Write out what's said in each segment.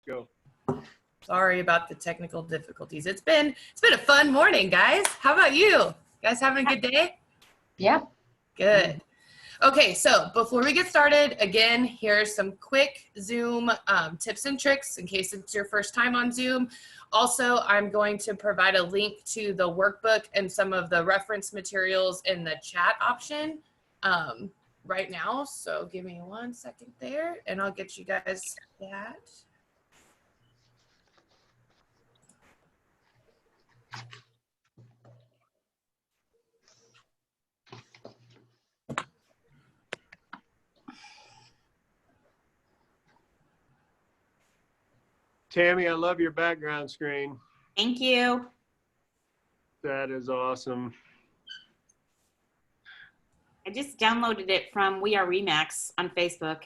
Go. Sorry about the technical difficulties. It's been a fun morning, guys. How about you? You guys having a good day? Yep. Good. Okay, so before we get started, again, here's some quick Zoom tips and tricks in case it's your first time on Zoom. Also, I'm going to provide a link to the workbook and some of the reference materials in the chat option right now. So give me 1 second there and I'll get you guys that. Tammy, I love your background screen. Thank you. That is awesome. I just downloaded it from We Are Remax on Facebook.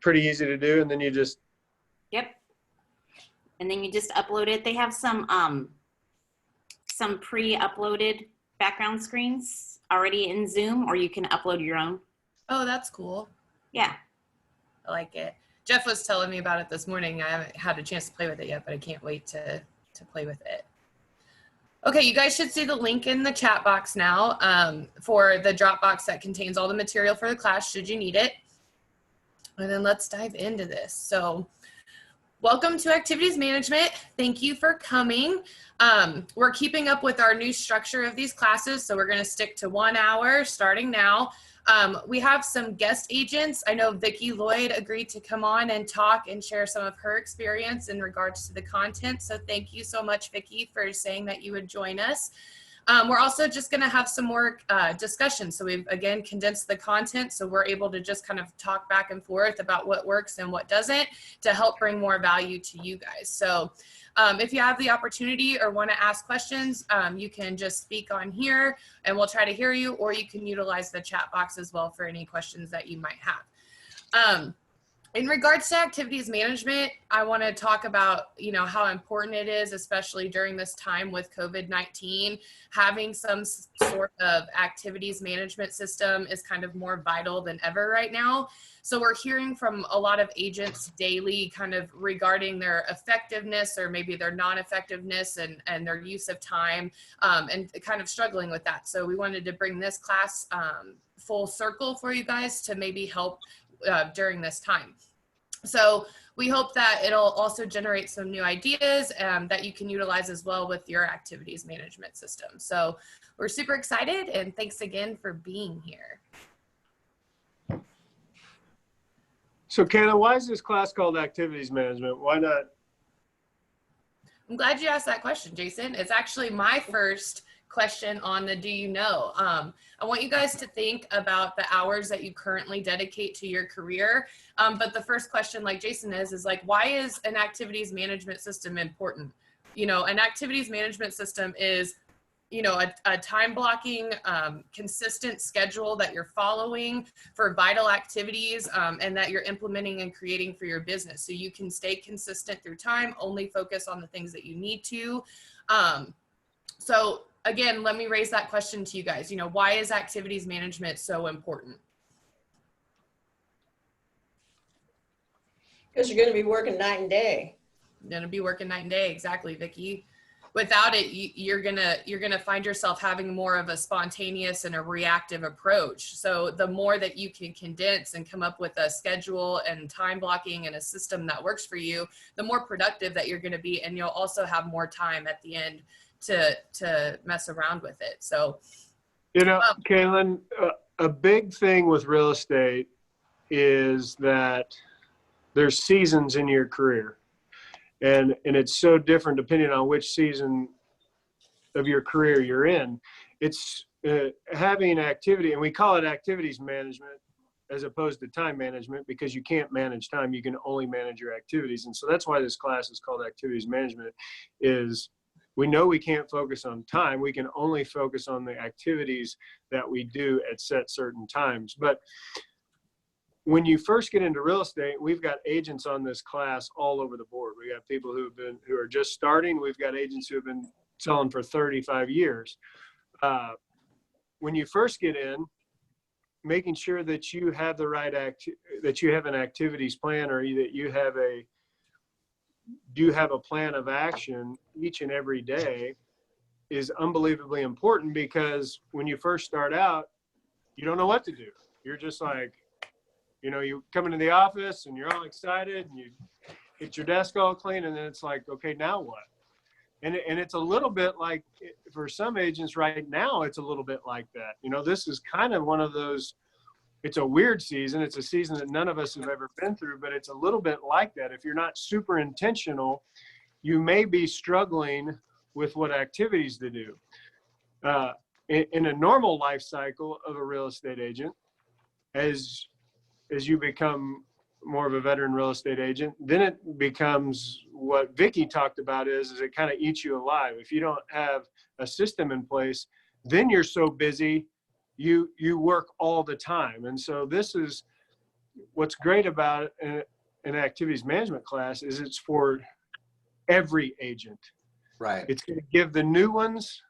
Pretty easy to do, and then you just... Yep. And then you just upload it. They have some pre-uploaded background screens already in Zoom, or you can upload your own. Oh, that's cool. Yeah. I like it. Jeff was telling me about it this morning. I haven't had a chance to play with it yet, but I can't wait to play with it. Okay, you guys should see the link in the chat box now for the Dropbox that contains all the material for the class, should you need it. And then let's dive into this. So welcome to Activities Management. Thank you for coming. We're keeping up with our new structure of these classes, so we're gonna stick to 1 hour starting now. We have some guest agents. I know Vicki Lloyd agreed to come on and talk and share some of her experience in regards to the content. So thank you so much, Vicki, for saying that you would join us. We're also just gonna have some more discussion. So we've, again, condensed the content so we're able to just kind of talk back and forth about what works and what doesn't to help bring more value to you guys. So if you have the opportunity or wanna ask questions, you can just speak on here and we'll try to hear you, or you can utilize the chat box as well for any questions that you might have. In regards to activities management, I want to talk about, how important it is, especially during this time with COVID-19, having some sort of activities management system is kind of more vital than ever right now. So we're hearing from a lot of agents daily kind of regarding their effectiveness or maybe their non-effectiveness and their use of time and kind of struggling with that. So we wanted to bring this class full circle for you guys to maybe help during this time. So we hope that it'll also generate some new ideas that you can utilize as well with your activities management system. So we're super excited and thanks again for being here. So Kenna, why is this class called Activities Management? Why not? I'm glad you asked that question, Jason. It's actually my first question on the do you know. I want you guys to think about the hours that you currently dedicate to your career. But the first question, like Jason is like, why is an activities management system important? An activities management system is, a time blocking, consistent schedule that you're following for vital activities and that you're implementing and creating for your business. So you can stay consistent through time, only focus on the things that you need to. So again, let me raise that question to you guys. Why is activities management so important? Because you're going to be working night and day. You're going to be working night and day. Exactly, Vicki. Without it, you're gonna find yourself having more of a spontaneous and a reactive approach. So the more that you can condense and come up with a schedule and time blocking and a system that works for you, the more productive that you're going to be, and you'll also have more time at the end to mess around with it. So, Kaylin, a big thing with real estate is that there's seasons in your career. And it's so different depending on which season of your career you're in. It's having activity, and we call it activities management as opposed to time management, because you can't manage time. You can only manage your activities. And so that's why this class is called Activities Management, is we know we can't focus on time. We can only focus on the activities that we do at certain times. But when you first get into real estate, we've got agents on this class all over the board. We got people who are just starting. We've got agents who have been selling for 35 years. When you first get in, making sure that you have the right that you have an activities plan, or that you have a plan of action each and every day is unbelievably important, because when you first start out, you don't know what to do. You're just like, you come into the office and you're all excited and you get your desk all clean, and then it's like, okay, now what? And it's a little bit like, for some agents right now, it's a little bit like that. This is kind of one of those, it's a weird season. It's a season that none of us have ever been through, but it's a little bit like that. If you're not super intentional, you may be struggling with what activities to do. In a normal life cycle of a real estate agent, as you become more of a veteran real estate agent, then it becomes what Vicki talked about is it kind of eats you alive. If you don't have a system in place, then you're so busy, you work all the time. And so this is what's great about an activities management class is it's for every agent. Right. It's going to give the new ones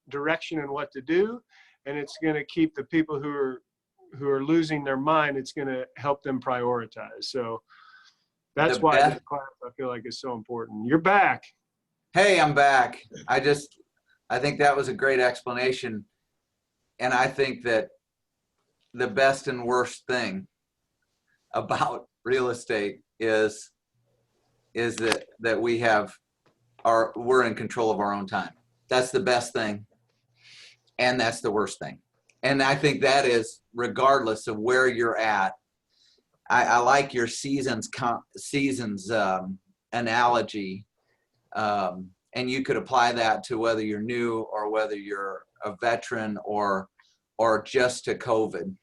direction and what to do, and it's going to keep the people who are losing their mind, it's going to help them prioritize. So that's why this class, I feel like, is so important. You're back. Hey, I'm back. I think that was a great explanation. And I think that the best and worst thing about real estate is that we're in control of our own time. That's the best thing. And that's the worst thing. And I think that is regardless of where you're at. I like your seasons analogy. And you could apply that to whether you're new or whether you're a veteran or just to COVID,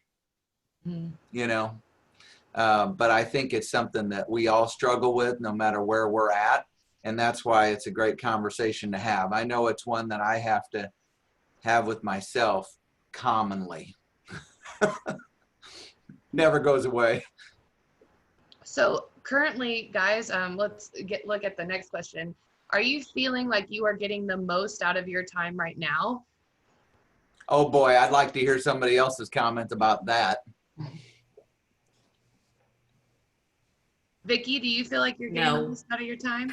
but I think it's something that we all struggle with no matter where we're at. And that's why it's a great conversation to have. I know it's one that I have to have with myself commonly. Never goes away. So currently, guys, let's look at the next question. Are you feeling like you are getting the most out of your time right now? Oh boy, I'd like to hear somebody else's comment about that. Vicki, do you feel like you're getting the most out of your time?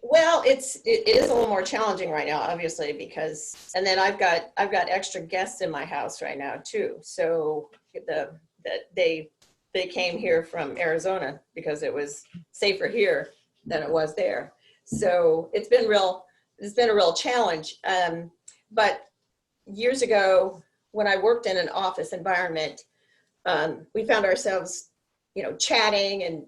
Well, it is a little more challenging right now, obviously, and then I've got extra guests in my house right now too. So they came here from Arizona because it was safer here than it was there. So it's been a real challenge. But years ago, when I worked in an office environment, we found ourselves, chatting and,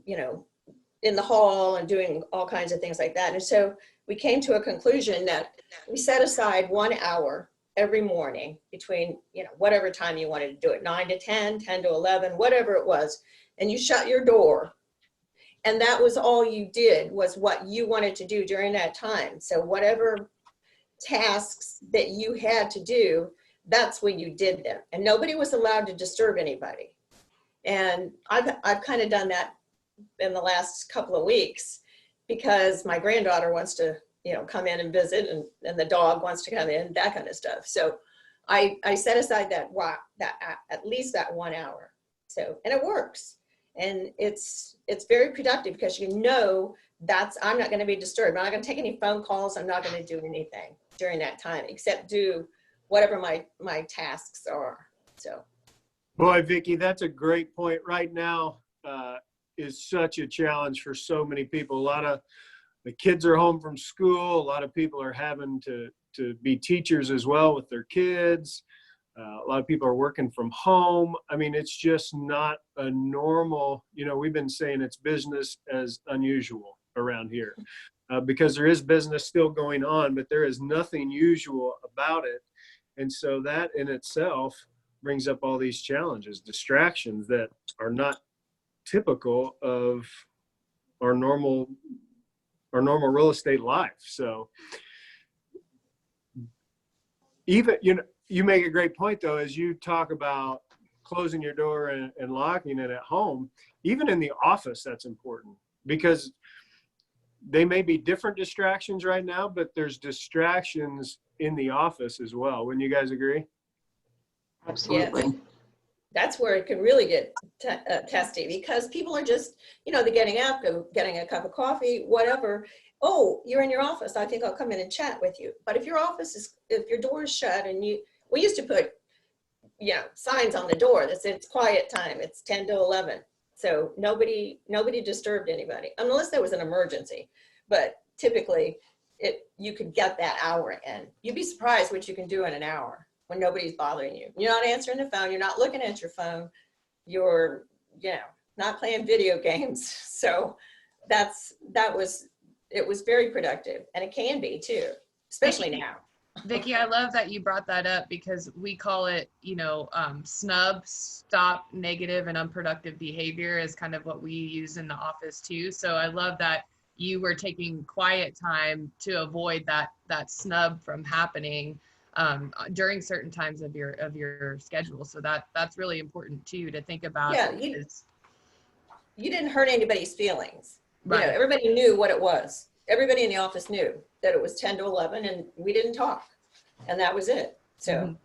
in the hall and doing all kinds of things like that. And so we came to a conclusion that we set aside 1 hour every morning between, whatever time you wanted to do it, 9 to 10, 10 to 11, whatever it was. And you shut your door. And that was all you did, was what you wanted to do during that time. So whatever tasks that you had to do, that's when you did them. And nobody was allowed to disturb anybody. And I've kind of done that in the last couple of weeks because my granddaughter wants to, come in and visit, and the dog wants to come in, that kind of stuff. So I set aside that at least that 1 hour. So, and it works. And it's very productive because I'm not going to be disturbed. I'm not going to take any phone calls. I'm not going to do anything during that time except do whatever my tasks are. So. Boy, Vicki, that's a great point. Right now is such a challenge for so many people. A lot of the kids are home from school. A lot of people are having to be teachers as well with their kids. A lot of people are working from home. I mean, it's just not a normal, we've been saying it's business as unusual around here because there is business still going on, but there is nothing usual about it. And so that in itself brings up all these challenges, distractions that are not typical of our normal real estate life. So even, you make a great point though, as you talk about closing your door and locking it at home, even in the office, that's important because they may be different distractions right now, but there's distractions in the office as well. Wouldn't you guys agree? Absolutely. that's where it can really get testy, because people are just, they're getting up, getting a cup of coffee, whatever. Oh, you're in your office. I think I'll come in and chat with you. But if your door is shut, and we used to put, signs on the door that said it's quiet time. It's 10 to 11. So nobody disturbed anybody unless there was an emergency. But typically you could get that hour in. You'd be surprised what you can do in an hour when nobody's bothering you. You're not answering the phone. You're not looking at your phone. You're, not playing video games. So it was very productive, and it can be too, especially now. Vicki, I love that you brought that up, because we call it, snub, stop negative and unproductive behavior is kind of what we use in the office too. So I love that you were taking quiet time to avoid that snub from happening during certain times of your schedule. So that's really important too to think about. Yeah, you didn't hurt anybody's feelings. Right. Everybody knew what it was. Everybody in the office knew that it was 10 to 11, and we didn't talk, and that was it. So,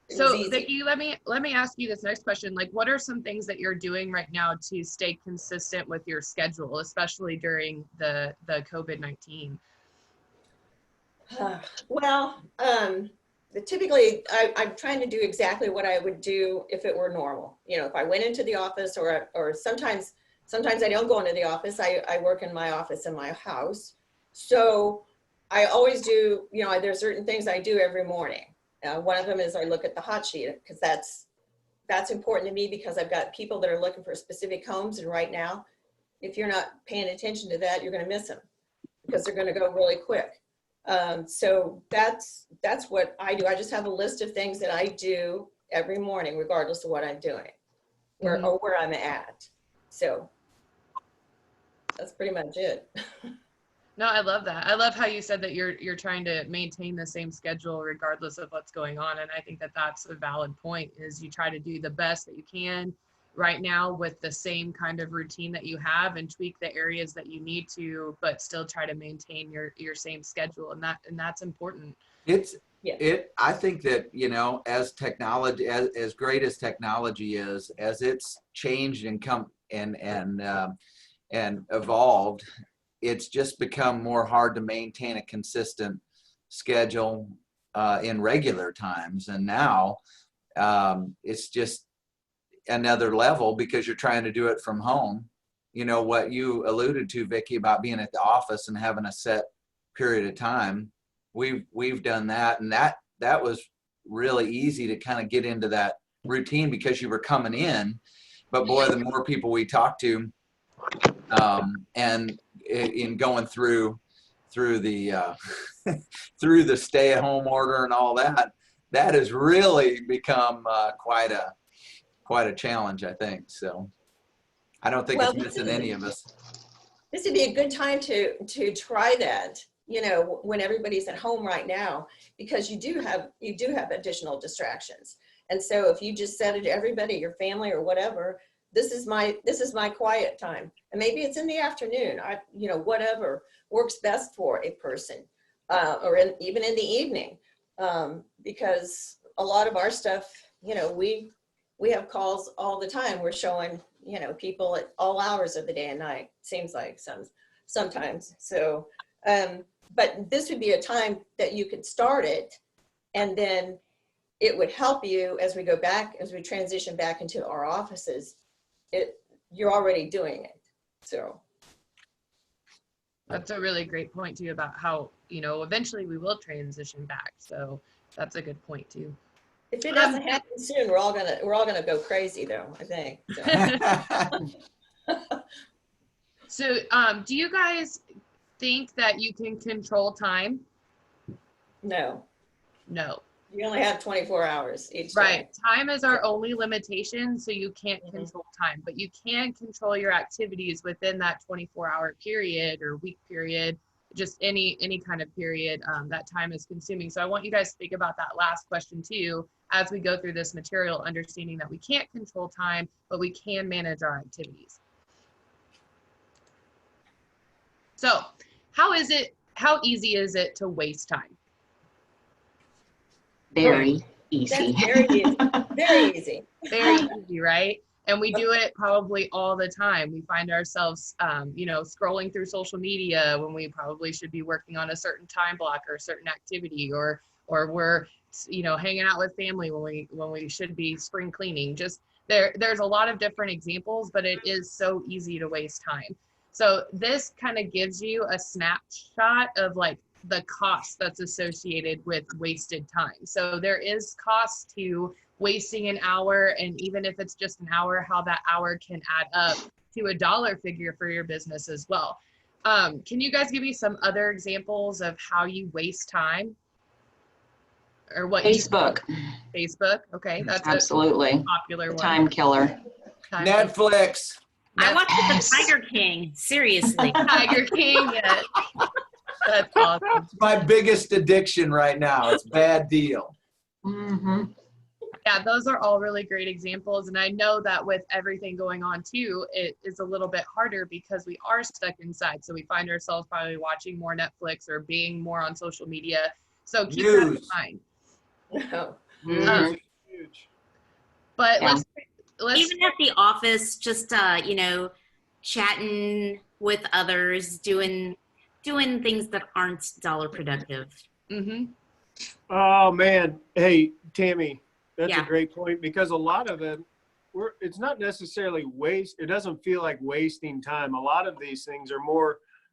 it was easy. Vicki, let me ask you this next question. Like, what are some things that you're doing right now to stay consistent with your schedule, especially during the COVID-19? Well, typically I'm trying to do exactly what I would do if it were normal. If I went into the office, or sometimes I don't go into the office. I work in my office in my house. So I always do, there's certain things I do every morning. One of them is I look at the hot sheet, because that's important to me, because I've got people that are looking for specific homes. And right now, if you're not paying attention to that, you're going to miss them, because they're going to go really quick. So that's what I do. I just have a list of things that I do every morning, regardless of what I'm doing or where I'm at. So that's pretty much it. No, I love that. I love how you said that you're trying to maintain the same schedule regardless of what's going on. And I think that that's a valid point, is you try to do the best that you can right now with the same kind of routine that you have, and tweak the areas that you need to, but still try to maintain your same schedule. And that's important. I think that, as technology, as great as technology is, as it's changed and come and evolved, it's just become more hard to maintain a consistent schedule in regular times. And now it's just another level, because you're trying to do it from home. What you alluded to, Vicki, about being at the office and having a set period of time, we've done that, and that was really easy to kind of get into that routine, because you were coming in. But boy, the more people we talk to, and in going through the through the stay-at-home order and all that has really become quite a challenge, I think. So I don't think it's missing any of us. This would be a good time to try that, when everybody's at home right now, because you do have additional distractions. And so if you just said it to everybody, your family or whatever, this is my quiet time. And maybe it's in the afternoon, whatever works best for a person, or even in the evening, because a lot of our stuff, we have calls all the time. We're showing, people at all hours of the day and night, seems like sometimes. So, but this would be a time that you could start it, and then it would help you as we transition back into our offices. You're already doing it. So that's a really great point too, about how, eventually we will transition back. So that's a good point too. If it doesn't happen soon, we're all gonna go crazy though, I think. So, do you guys think that you can control time? No. You only have 24 hours each day. Right. Time is our only limitation, so you can't control time, but you can control your activities within that 24-hour period or week period, just any kind of period that time is consuming. So I want you guys to think about that last question too, as we go through this material, understanding that we can't control time, but we can manage our activities. So how easy is it to waste time? Very. Easy. That's very easy. Very easy. Very easy, right? And we do it probably all the time. We find ourselves, scrolling through social media when we probably should be working on a certain time block or a certain activity, or we're, hanging out with family when we should be spring cleaning. Just there's a lot of different examples, but it is so easy to waste time. So this kind of gives you a snapshot of like the cost that's associated with wasted time. So there is cost to wasting an hour, and even if it's just an hour, how that hour can add up to a dollar figure for your business as well. Can you guys give me some other examples of how you waste time? Or what? Facebook. Facebook. Okay, that's Absolutely a popular one. time killer. Netflix. I watched Yes. The Tiger King. Seriously. Tiger King. Yes. That's awesome. It's my biggest addiction right now. It's bad deal. Mm-hmm. Yeah, those are all really great examples. And I know that with everything going on too, it is a little bit harder because we are stuck inside. So we find ourselves probably watching more Netflix or being more on social media. So keep that in News. mind. No. Mhm. Huge. But Yeah. let's Even at the office, just chatting with others, doing things that aren't dollar productive. mhm. Oh man, hey Tammy, that's a Yeah. great point, because a lot of it, it's not necessarily waste. It doesn't feel like wasting time. A lot of these things are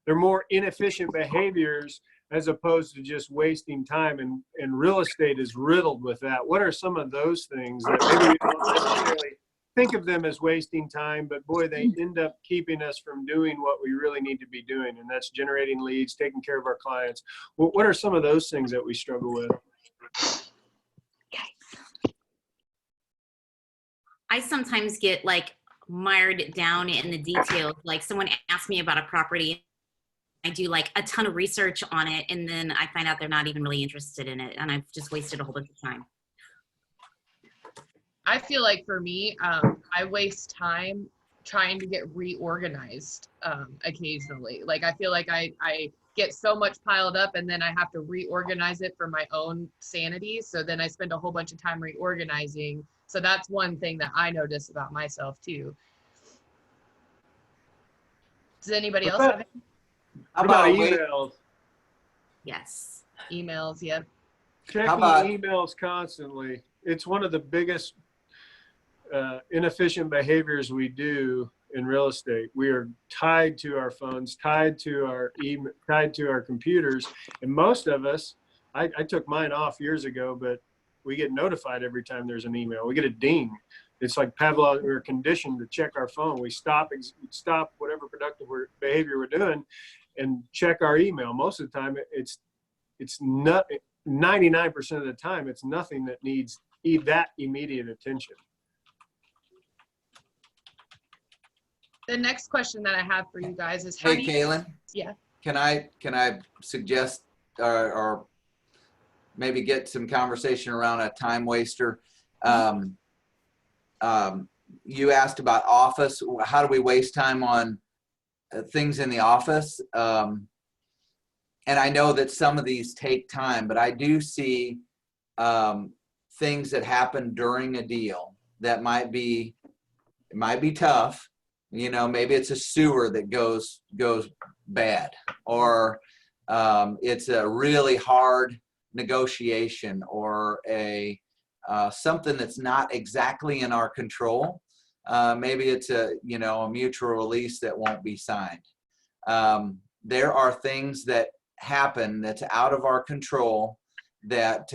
they're more inefficient behaviors as opposed to just wasting time. And real estate is riddled with that. What are some of those things that maybe we don't necessarily think of them as wasting time, but boy, they end up keeping us from doing what we really need to be doing, and that's generating leads, taking care of our clients. What are some of those things that we struggle with? I sometimes get like mired down in the details. Like someone asks me about a property, I do like a ton of research on it, and then I find out they're not even really interested in it, and I've just wasted a whole bunch of time. I feel like for me, I waste time trying to get reorganized occasionally. Like I feel like I get so much piled up, and then I have to reorganize it for my own sanity. So then I spend a whole bunch of time reorganizing. So that's one thing that I notice about myself too. Does anybody else have any? How What about about emails? Yes. Emails? Yep. Checking about- emails constantly. It's one of the biggest inefficient behaviors we do in real estate. We are tied to our phones, tied to our tied to our computers, and most of us, I took mine off years ago, but we get notified every time there's an email. We get a ding. It's like Pavlov. We're conditioned to check our phone. We stop whatever productive behavior we're doing and check our email. Most of the time, it's not 99% of the time, it's nothing that needs that immediate attention. The next question that I have for you guys is how Hey, do you, Kaylin, yeah. can I suggest or maybe get some conversation around a time waster? You asked about office. How do we waste time on things in the office? And I know that some of these take time, but I do see things that happen during a deal that might be tough. You know, maybe it's a sewer that goes bad, or it's a really hard negotiation, or a something that's not exactly in our control. Maybe it's a mutual release that won't be signed. There are things that happen that's out of our control that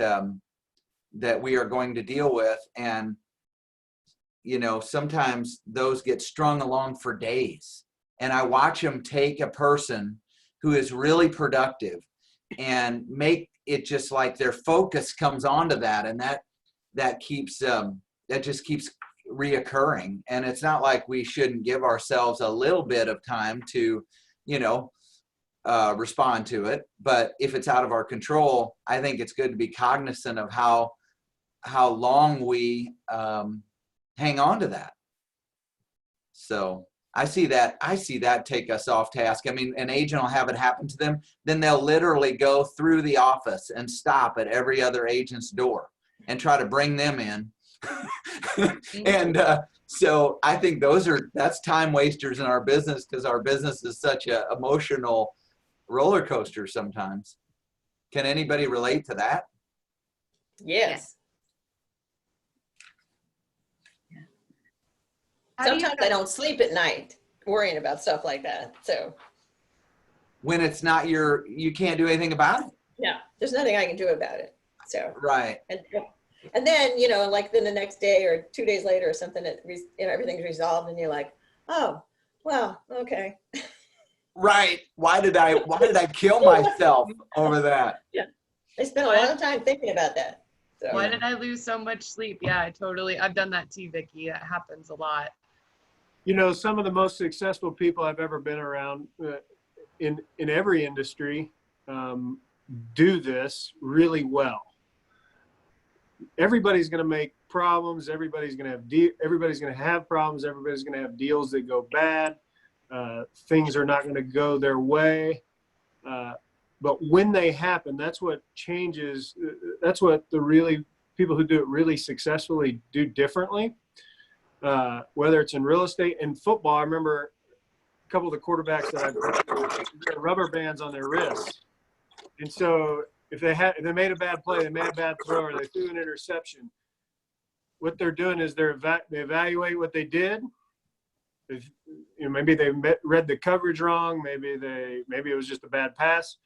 that we are going to deal with, and sometimes those get strung along for days, and I watch them take a person who is really productive and make it just like their focus comes onto that, and that keeps that just keeps reoccurring. And it's not like we shouldn't give ourselves a little bit of time to respond to it, but if it's out of our control, I think it's good to be cognizant of how long we hang on to that. So I see that take us off task. I mean, an agent will have it happen to them, then they'll literally go through the office and stop at every other agent's door and try to bring them in. And so I think that's time wasters in our business, because our business is such a emotional roller coaster sometimes. Can anybody relate to that? Yes. How do you Sometimes I don't sleep at night worrying about stuff like that. So When it's not you can't do anything about it. yeah, there's nothing I can do about it. So Right. and then, you know, like then the next day or 2 days later or something, everything's resolved and you're like, oh, well, okay. Right. Why did I kill myself over that? Yeah. I spent a lot of time thinking about that. So Why did I lose so much sleep? Yeah, I've done that too, Vicki. That happens a lot. You know, some of the most successful people I've ever been around in every industry do this really well. Everybody's going to make problems. Everybody's going to have problems. Everybody's going to have deals that go bad. Things are not going to go their way. But when they happen, that's what changes. That's what the people who do it really successfully do differently. Whether it's in real estate and football, I remember a couple of the quarterbacks that I've rubber bands on their wrists, and so if they made a bad play, they made a bad throw, or they threw an interception, what they're doing is they evaluate what they did. Maybe they read the coverage wrong. Maybe it was just a bad pass.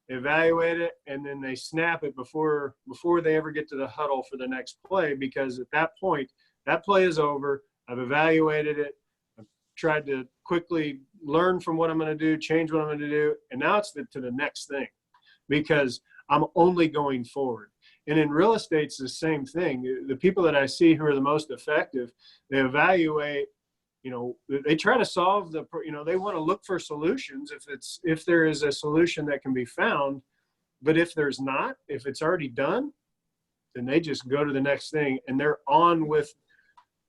They evaluate it, and then they snap it before they ever get to the huddle for the next play, because at that point, that play is over. I've evaluated it. I've tried to quickly learn from what I'm going to do, change what I'm going to do, and now it's to the next thing, because I'm only going forward. And in real estate, it's the same thing. The people that I see who are the most effective, they evaluate, they try to solve they want to look for solutions if there is a solution that can be found. But if there's not, if it's already done, then they just go to the next thing, and they're on with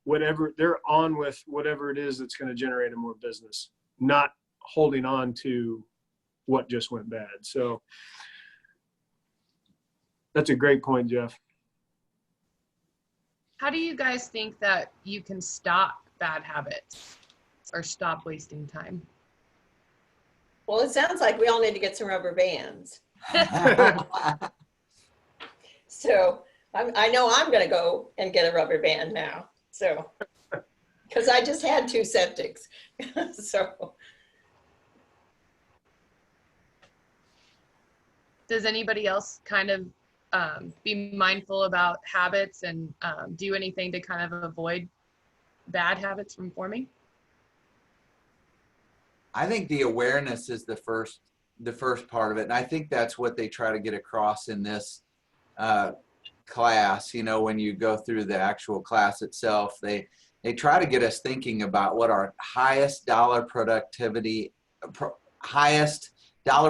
whatever it is that's going to generate more business, not holding on to what just went bad. So that's a great point, Jeff. How do you guys think that you can stop bad habits or stop wasting time? well, it sounds like we all need to get some rubber bands. So I know I'm going to go and get a rubber band now. So, because I just had 2 septics. So, Does anybody else kind of be mindful about habits and do anything to kind of avoid bad habits from forming? I think the awareness is the first part of it, and I think that's what they try to get across in this class. When you go through the actual class itself, they try to get us thinking about what our highest dollar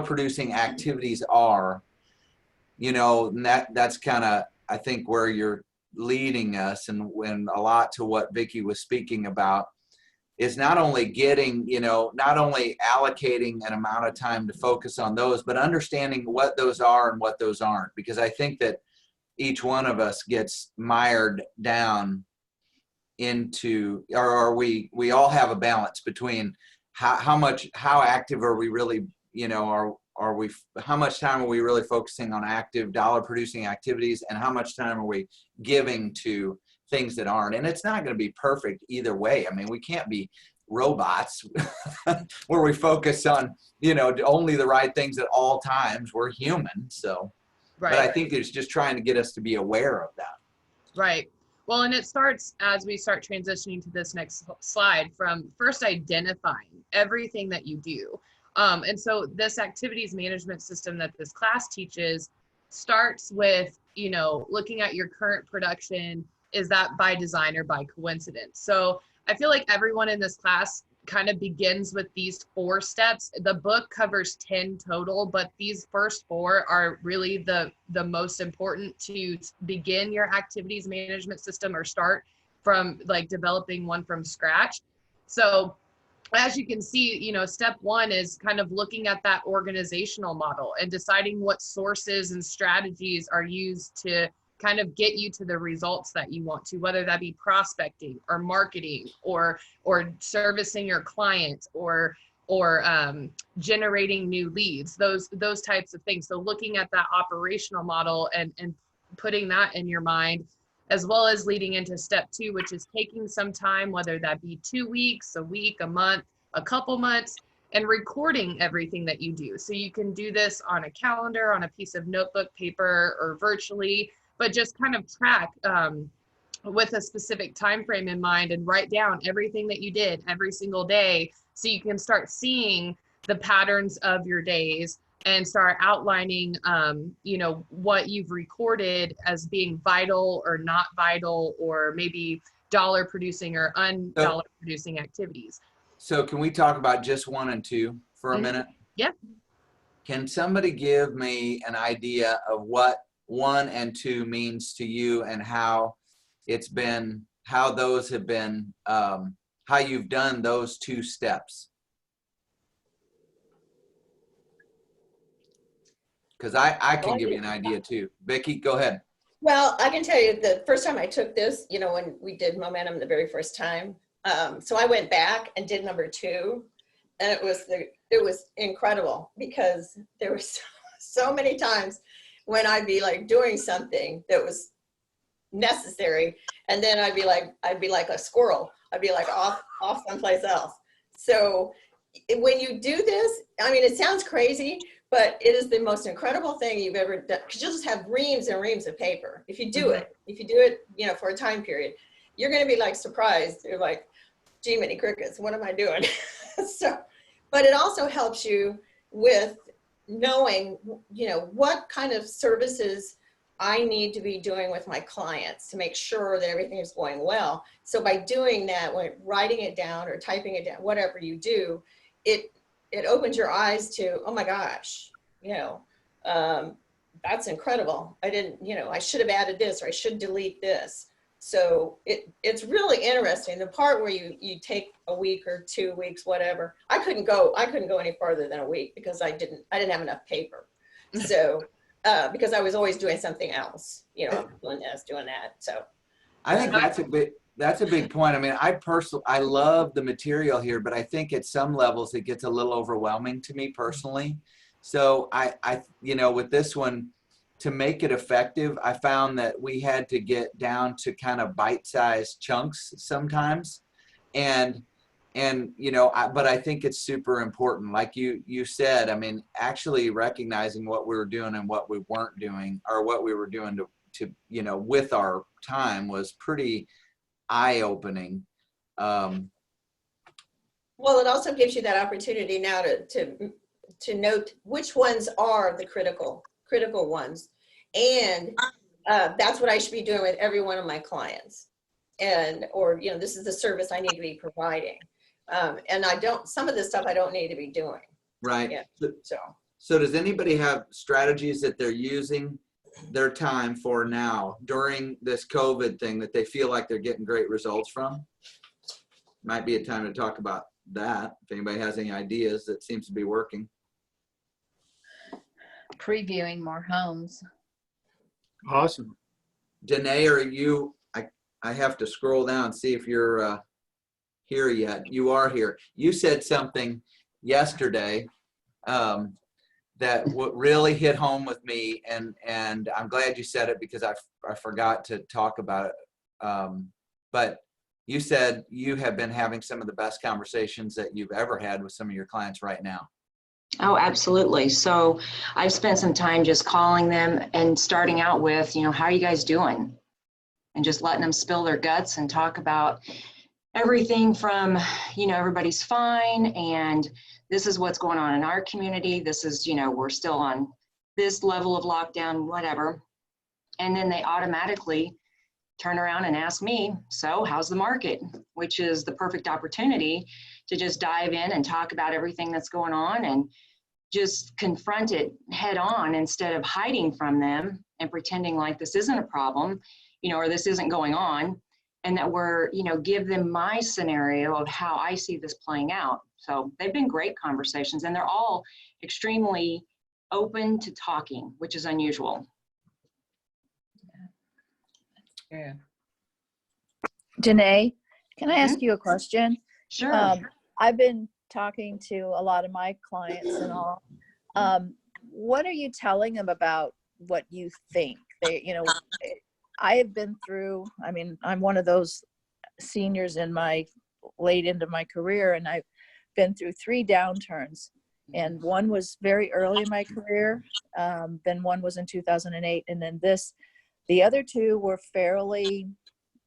producing activities are. And that's kind of, I think, where you're leading us, and when a lot to what Vicki was speaking about is not only allocating an amount of time to focus on those, but understanding what those are and what those aren't. Because I think that each one of us gets mired down into, or we all have a balance between how active are we really, how much time are we really focusing on active dollar producing activities, and how much time are we giving to things that aren't. And it's not going to be perfect either way. I mean, we can't be robots where we focus on, only the right things at all times. We're human. So, Right. But I think it's just trying to get us to be aware of that. Right. Well, and it starts as we start transitioning to this next slide from first identifying everything that you do. And so this activities management system that this class teaches starts with, looking at your current production. Is that by design or by coincidence? So I feel like everyone in this class kind of begins with these 4 steps. The book covers 10 total, but these first 4 are really the most important to begin your activities management system or start from like developing one from scratch. So as you can see, step 1 is kind of looking at that organizational model and deciding what sources and strategies are used to kind of get you to the results that you want to, whether that be prospecting or marketing or servicing your clients or generating new leads, those types of things. So looking at that operational model and putting that in your mind, as well as leading into step 2, which is taking some time, whether that be 2 weeks, a week, a month, a couple months, and recording everything that you do. So you can do this on a calendar, on a piece of notebook paper, or virtually, but just kind of track with a specific time frame in mind and write down everything that you did every single day, so you can start seeing the patterns of your days and start outlining, you know, what you've recorded as being vital or not vital, or maybe dollar producing or $dollar producing activities. So can we talk about just 1 and 2 for a minute? Yeah. Can somebody give me an idea of what 1 and 2 means to you, and how it's been, how those have been, how you've done those 2 steps? Because I can give you an idea too. Vicki, go ahead. Well, I can tell you the first time I took this, you know, when we did Momentum the very first time, so I went back and did number 2, and it was incredible, because there were so many times when I'd be like doing something that was necessary, and then I'd be like a squirrel. I'd be like off someplace else. So when you do this, I mean, it sounds crazy, but it is the most incredible thing you've ever done, because you'll just have reams and reams of paper. If you do it, you know, for a time period, you're going to be like surprised. You're like, gee, many crickets, what am I doing? So, but it also helps you with knowing, you know, what kind of services I need to be doing with my clients to make sure that everything is going well. So by doing that, when writing it down or typing it down, whatever you do, it opens your eyes to, oh my gosh, you know, that's incredible. I didn't, you know, I should have added this, or I should delete this. So it's really interesting. The part where you take a week or 2 weeks, whatever. I couldn't go any farther than a week, because I didn't have enough paper. So because I was always doing something else, you know, doing this, doing that. So I think that's a big point. I mean, I love the material here, but I think at some levels it gets a little overwhelming to me personally. So I you know, with this one, to make it effective, I found that we had to get down to kind of bite-sized chunks sometimes, and you know, but I think it's super important, like you said. I mean, actually recognizing what we were doing and what we weren't doing, or what we were doing to you know, with our time, was pretty eye-opening. Well, it also gives you that opportunity now to note which ones are the critical ones, and that's what I should be doing with every one of my clients, or you know, this is the service I need to be providing, and some of this stuff I don't need to be doing. Right. Yeah. So does anybody have strategies that they're using their time for now during this COVID thing that they feel like they're getting great results from? Might be a time to talk about that, if anybody has any ideas that seems to be working. Previewing more homes. Awesome. Danae, are you, I have to scroll down and see if you're here yet. You are here. You said something yesterday that really hit home with me, and I'm glad you said it, because I forgot to talk about it. But you said you have been having some of the best conversations that you've ever had with some of your clients right now. Oh, absolutely. So I've spent some time just calling them and starting out with, you know, how are you guys doing? And just letting them spill their guts and talk about everything from, you know, everybody's fine, and this is what's going on in our community. This is, you know, we're still on this level of lockdown, whatever. And then they automatically turn around and ask me, so how's the market? Which is the perfect opportunity to just dive in and talk about everything that's going on and just confront it head on, instead of hiding from them and pretending like this isn't a problem, you know, or this isn't going on, and that we're, you know, give them my scenario of how I see this playing out. So they've been great conversations, and they're all extremely open to talking, which is unusual. Yeah. Danae, can I ask you a question? Sure. I've been talking to a lot of my clients and all. What are you telling them about what you think? They, you know, I have been through, I mean, I'm one of those seniors in my late into my career, and I've been through 3 downturns. And one was very early in my career. Then one was in 2008. And then the other 2 were fairly,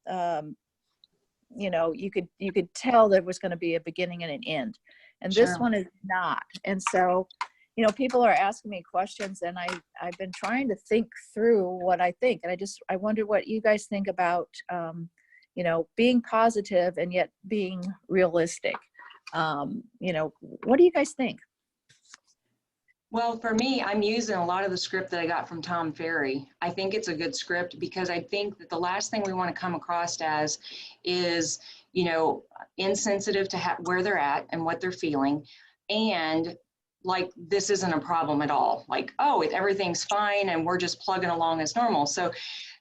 you know, you could tell there was going to be a beginning and an end. And this Sure. one is not. And so, you know, people are asking me questions, and I've been trying to think through what I think. And I wonder what you guys think about, you know, being positive and yet being realistic. You know, what do you guys think? Well, for me, I'm using a lot of the script that I got from Tom Ferry. I think it's a good script because I think that the last thing we want to come across as is, you know, insensitive to where they're at and what they're feeling. And like, this isn't a problem at all. Like, oh, everything's fine and we're just plugging along as normal. So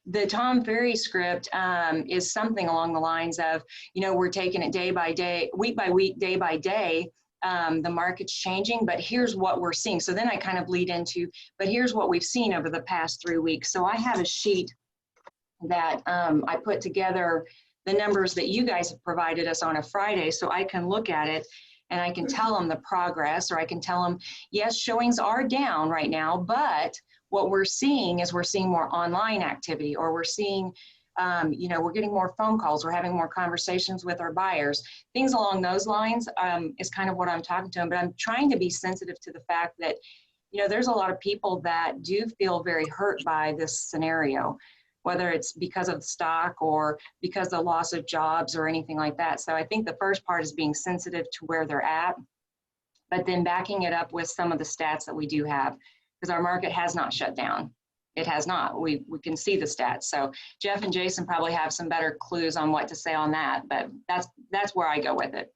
the Tom Ferry script is something along the lines of, you know, we're taking it day by day, week by week, day by day. The market's changing, but here's what we're seeing. So then I kind of lead into, but here's what we've seen over the past 3 weeks. So I have a sheet that I put together the numbers that you guys have provided us on a Friday, so I can look at it and I can tell them the progress, or I can tell them, yes, showings are down right now, but what we're seeing is we're seeing more online activity, or we're seeing you know, we're getting more phone calls, we're having more conversations with our buyers, things along those lines is kind of what I'm talking to them. But I'm trying to be sensitive to the fact that, you know, there's a lot of people that do feel very hurt by this scenario, whether it's because of the stock or because of the loss of jobs or anything like that. So I think the first part is being sensitive to where they're at, but then backing it up with some of the stats that we do have, because our market has not shut down. It has not. We can see the stats. So Jeff and Jason probably have some better clues on what to say on that, but that's where I go with it.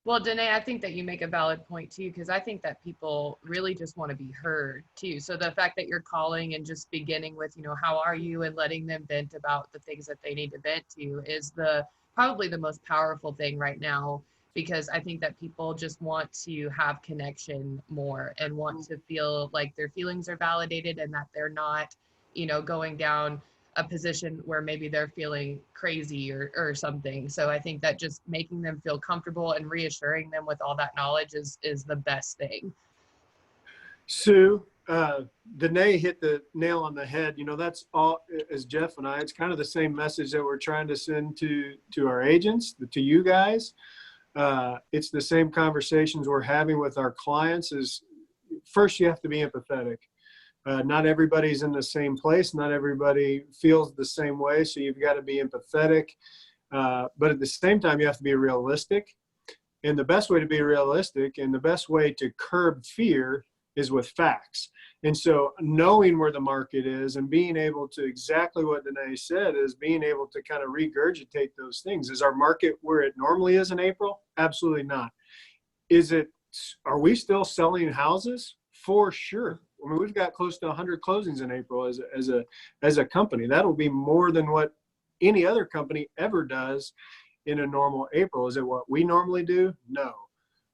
Well, Danae, I think that you make a valid point too, because I think that people really just want to be heard too. So the fact that you're calling and just beginning with, you know, how are you, and letting them vent about the things that they need to vent to is probably the most powerful thing right now, because I think that people just want to have connection more and want to feel like their feelings are validated and that they're not, you know, going down a position where maybe they're feeling crazy or something. So I think that just making them feel comfortable and reassuring them with all that knowledge is the best thing. Sue, Danae hit the nail on the head. You know, that's all, as Jeff and I, it's kind of the same message that we're trying to send to our agents, to you guys. It's the same conversations we're having with our clients. Is first, you have to be empathetic. Not everybody's in the same place. Not everybody feels the same way. So you've got to be empathetic. But at the same time, you have to be realistic. And the best way to be realistic and the best way to curb fear is with facts. And so knowing where the market is and being able to, exactly what Danae said, is being able to kind of regurgitate those things. Is our market where it normally is in April? Absolutely not. Are we still selling houses? For sure. I mean, we've got close to 100 closings in April as a company. That'll be more than what any other company ever does in a normal April. Is it what we normally do? No.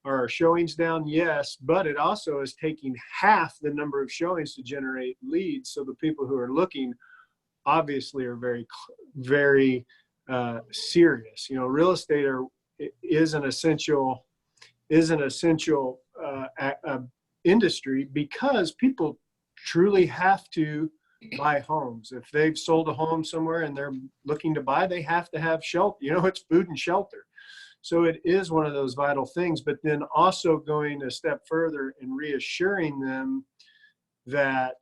Are our showings down? Yes, but it also is taking half the number of showings to generate leads. So the people who are looking obviously are very, very serious. You know, real estate is an essential industry, because people truly have to buy homes. If they've sold a home somewhere and they're looking to buy, they have to have shelter. You know, it's food and shelter. So it is one of those vital things, but then also going a step further and reassuring them that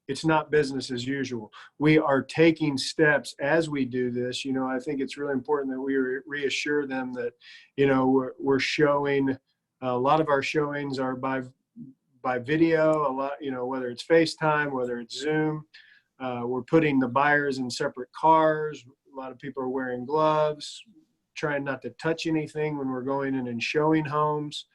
it's not business as usual. We are taking steps as we do this. You know, I think it's really important that we reassure them that, you know, we're showing, a lot of our showings are by video, a lot, you know, whether it's FaceTime, whether it's Zoom. We're putting the buyers in separate cars. A lot of people are wearing gloves, trying not to touch anything when we're going in and showing homes.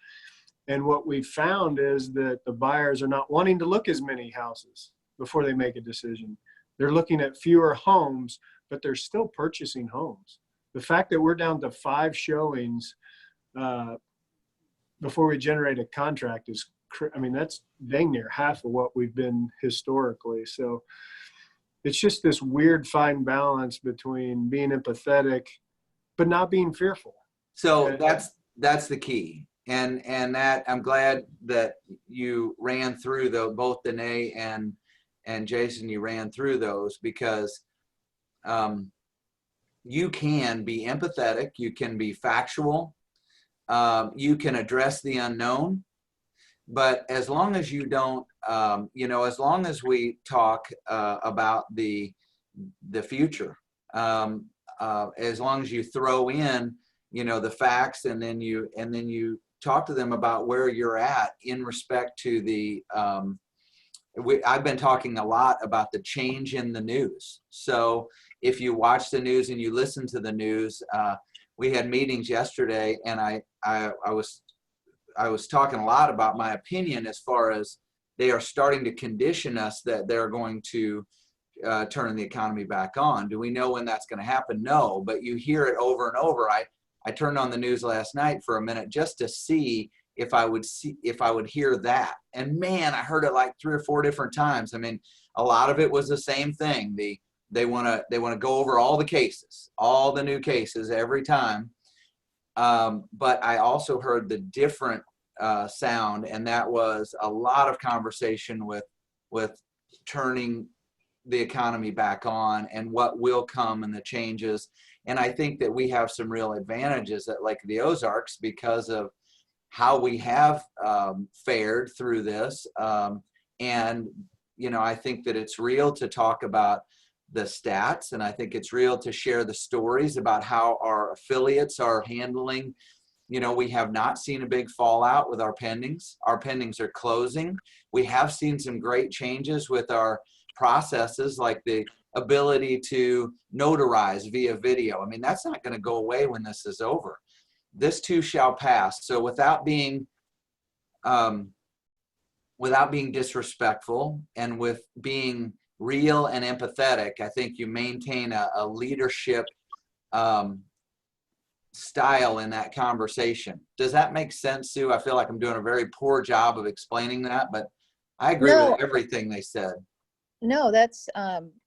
And what we found is that the buyers are not wanting to look as many houses before they make a decision. They're looking at fewer homes, but they're still purchasing homes. The fact that we're down to 5 showings before we generate a contract is, I mean, that's dang near half of what we've been historically. So it's just this weird fine balance between being empathetic, but not being fearful. So that's the key. And that I'm glad that you ran through both Danae and Jason, you ran through those, because you can be empathetic, you can be factual, you can address the unknown, but as long as you don't, as long as we talk about the future, as long as you throw in, the facts, and then you talk to them about where you're at in respect to the, I've been talking a lot about the change in the news. So if you watch the news and you listen to the news, we had meetings yesterday, and I was talking a lot about my opinion as far as they are starting to condition us that they're going to turn the economy back on. Do we know when that's going to happen? No, but you hear it over and over. I turned on the news last night for a minute just to see if I would hear that. And man, I heard it like 3 or 4 different times. I mean, a lot of it was the same thing. They want to go over all the cases, all the new cases every time. But I also heard the different sound, and that was a lot of conversation with turning the economy back on and what will come and the changes. And I think that we have some real advantages at Lake of the Ozarks because of how we have fared through this. And, I think that it's real to talk about the stats, and I think it's real to share the stories about how our affiliates are handling. We have not seen a big fallout with our pendings. Our pendings are closing. We have seen some great changes with our processes, like the ability to notarize via video. I mean, that's not going to go away when this is over. This too shall pass. So without being disrespectful, and with being real and empathetic, I think you maintain a leadership style in that conversation. Does that make sense, Sue? I feel like I'm doing a very poor job of explaining that, but I agree with everything they said. No, that's,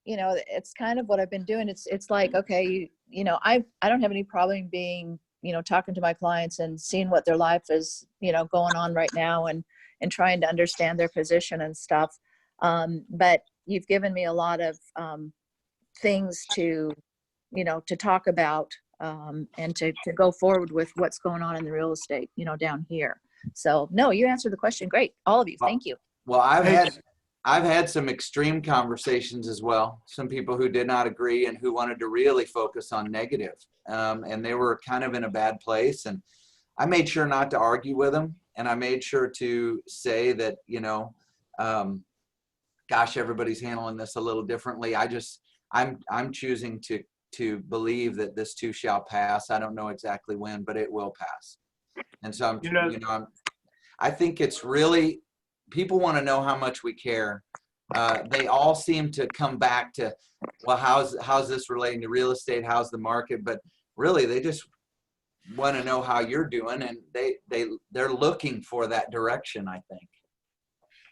it's kind of what I've been doing. It's like, okay, I don't have any problem being, talking to my clients and seeing what their life is, going on right now, and trying to understand their position and stuff. But you've given me a lot of things to talk about, and to go forward with what's going on in the real estate, down here. So no, you answered the question. Great. All of you. Thank you. Well, I've had some extreme conversations as well. Some people who did not agree and who wanted to really focus on negative. And they were kind of in a bad place. And I made sure not to argue with them. And I made sure to say that, gosh, everybody's handling this a little differently. I'm choosing to believe that this too shall pass. I don't know exactly when, but it will pass. And so I think it's really, people want to know how much we care. They all seem to come back to, well, how's this relating to real estate? How's the market? But really, they just want to know how you're doing, and they're looking for that direction, I think.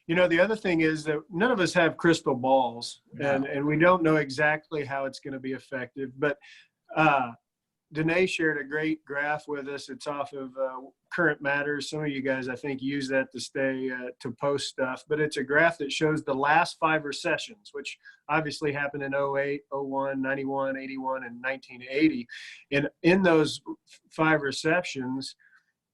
The other thing is that none of us have crystal balls, and we don't know exactly how it's going to be effective. But Danae shared a great graph with us. It's off of Current Matters. Some of you guys, I think, use that to post stuff. But it's a graph that shows the last 5 recessions, which obviously happened in 08, 01, 91, 81, and 1980. And in those 5 recessions,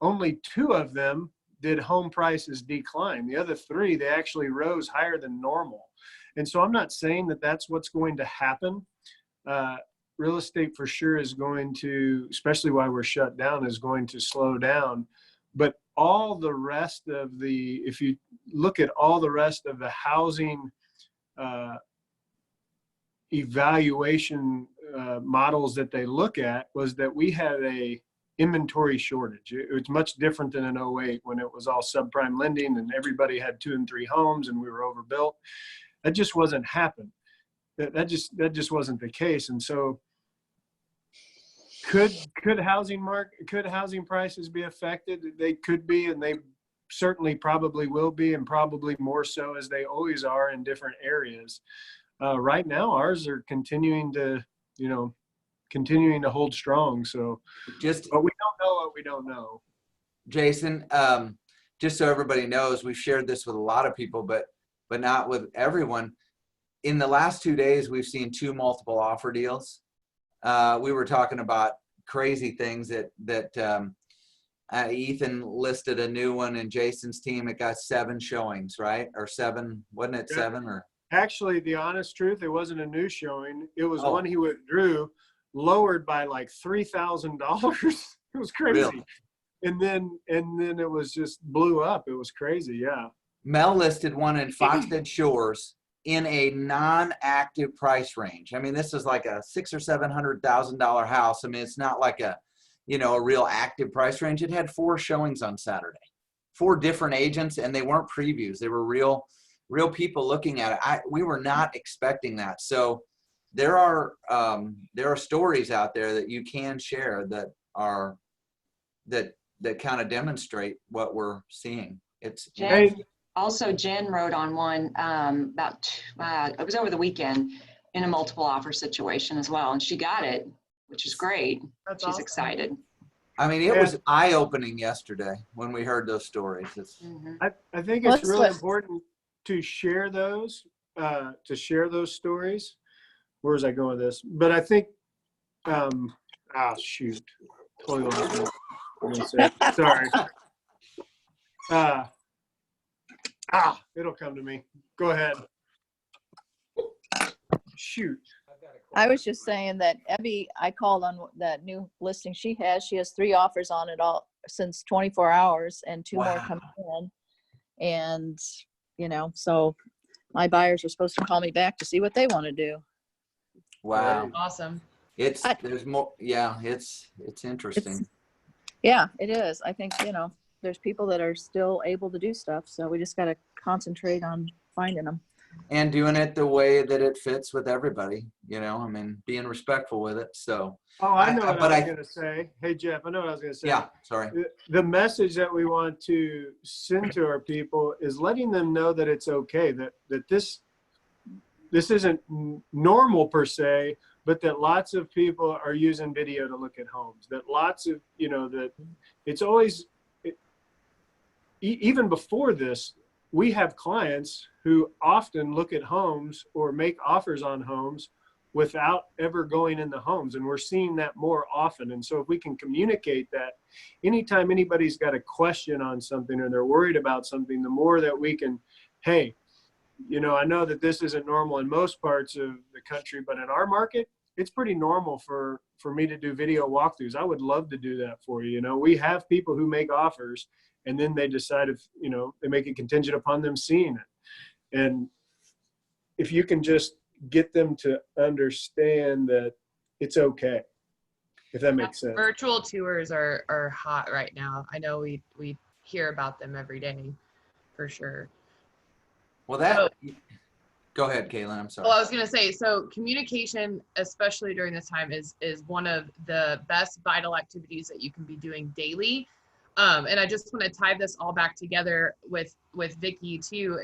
only 2 of them did home prices decline. The other 3, they actually rose higher than normal. And so I'm not saying that that's what's going to happen. Real estate for sure is going to, especially while we're shut down, is going to slow down. But all the rest of if you look at all the rest of the housing evaluation models that they look at, was that we had a inventory shortage. It was much different than in 08, when it was all subprime lending and everybody had 2 and 3 homes and we were overbuilt. That just wasn't happening. that just wasn't the case. And so could housing prices be affected? They could be, and they certainly probably will be, and probably more so as they always are in different areas. Right now, ours are continuing to hold strong. So but we don't know what we don't know. Jason, just so everybody knows, we've shared this with a lot of people, but not with everyone. In the last 2 days, we've seen 2 multiple offer deals. We were talking about crazy things that Ethan listed a new one in Jason's team. It got 7 showings, right? Or 7, wasn't it 7 or? Actually, the honest truth, it wasn't a new showing. It was Oh. one he withdrew, lowered by like $3,000. It was crazy. Really? And then it was just blew up. It was crazy. Yeah. Mel listed one in Foxhead Shores in a non-active price range. I mean, this is like a $600,000 or $700,000 house. I mean, it's not like a real active price range. It had 4 showings on Saturday, 4 different agents, and they weren't previews. They were real people looking at it. We were not expecting that. So there are stories out there that you can share that kind of demonstrate what we're seeing. Jen wrote on one it was over the weekend in a multiple offer situation as well, and she got it, which is great. That's She's awesome. excited. I mean, it was eye-opening yesterday when we heard those stories. I think it's really important to share those stories. Where was I going with this? But I think, shoot, totally lost it. Sorry. It'll come to me. Go ahead. Shoot. I was just saying that Abby, I called on that new listing she has. She has 3 offers on it all since 24 hours and 2 more coming in. And, so my buyers are supposed to call me back to see what they want to do. Wow. Awesome. There's more. Yeah, it's interesting. It is. I think, there's people that are still able to do stuff. So we just got to concentrate on finding them. And doing it the way that it fits with everybody, I mean, being respectful with it. So. Oh, I know what I was going to say. Hey, Jeff, I know what I was going to say. Yeah, sorry. The message that we want to send to our people is letting them know that it's okay, that this isn't normal per se, but that lots of people are using video to look at homes, that lots of, that it's always, even before this, we have clients who often look at homes or make offers on homes without ever going in the homes. And we're seeing that more often. And so if we can communicate that, anytime anybody's got a question on something or they're worried about something, the more that we can, hey, I know that this isn't normal in most parts of the country, but in our market, it's pretty normal for me to do video walkthroughs. I would love to do that for you. We have people who make offers and then they decide if, they make it contingent upon them seeing it. And if you can just get them to understand that it's okay, if that makes sense. Virtual tours are hot right now. I know we hear about them every day for sure. Well, go ahead, Caitlin. I'm sorry. Well, I was going to say, so communication, especially during this time, is one of the best vital activities that you can be doing daily. And I just want to tie this all back together with Vicki too.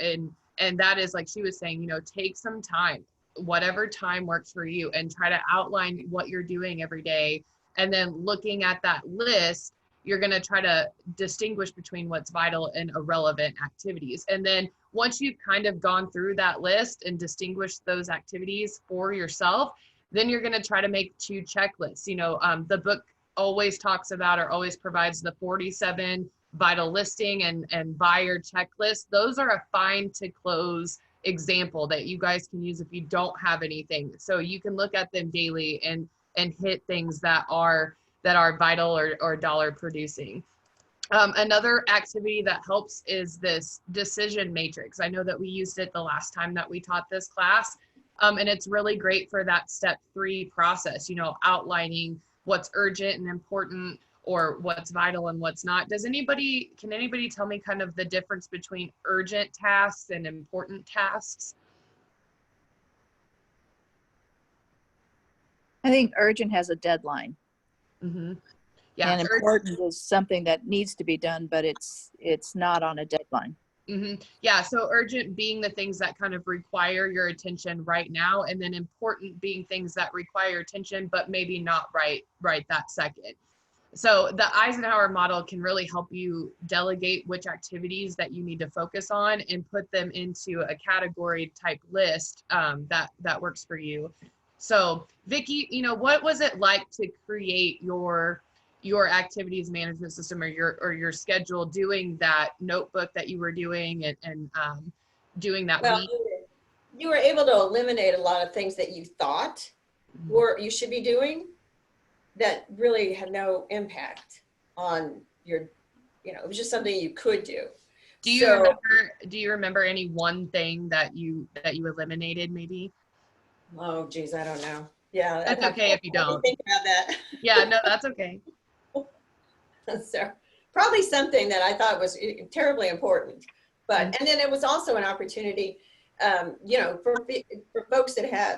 And that is, like she was saying, take some time, whatever time works for you, and try to outline what you're doing every day. And then looking at that list, you're going to try to distinguish between what's vital and irrelevant activities. And then once you've kind of gone through that list and distinguished those activities for yourself, then you're going to try to make 2 checklists. The book always talks about or always provides the 47 vital listing and buyer checklist. Those are a find to close example that you guys can use if you don't have anything. So you can look at them daily and hit things that are vital or dollar producing. Another activity that helps is this decision matrix. I know that we used it the last time that we taught this class. And it's really great for that step 3 process, outlining what's urgent and important or what's vital and what's not. Can anybody tell me kind of the difference between urgent tasks and important tasks? I think urgent has a deadline. Mm-hmm. Yeah. And important is something that needs to be done, but it's not on a deadline. Mm-hmm. Yeah. So urgent being the things that kind of require your attention right now, and then important being things that require attention, but maybe not right that second. So the Eisenhour model can really help you delegate which activities that you need to focus on and put them into a category type list that works for you. So Vicki, what was it like to create your activities management system or your schedule, doing that notebook that you were doing and doing that Well, week? you were able to eliminate a lot of things that you thought you should be doing that really had no impact on your, it was just something you could do. Do you remember any one thing that you eliminated maybe? Oh geez, I don't know. Yeah, That's okay if you don't. Think about that. Yeah, no, that's okay. So probably something that I thought was terribly important, but and then it was also an opportunity, for folks that have,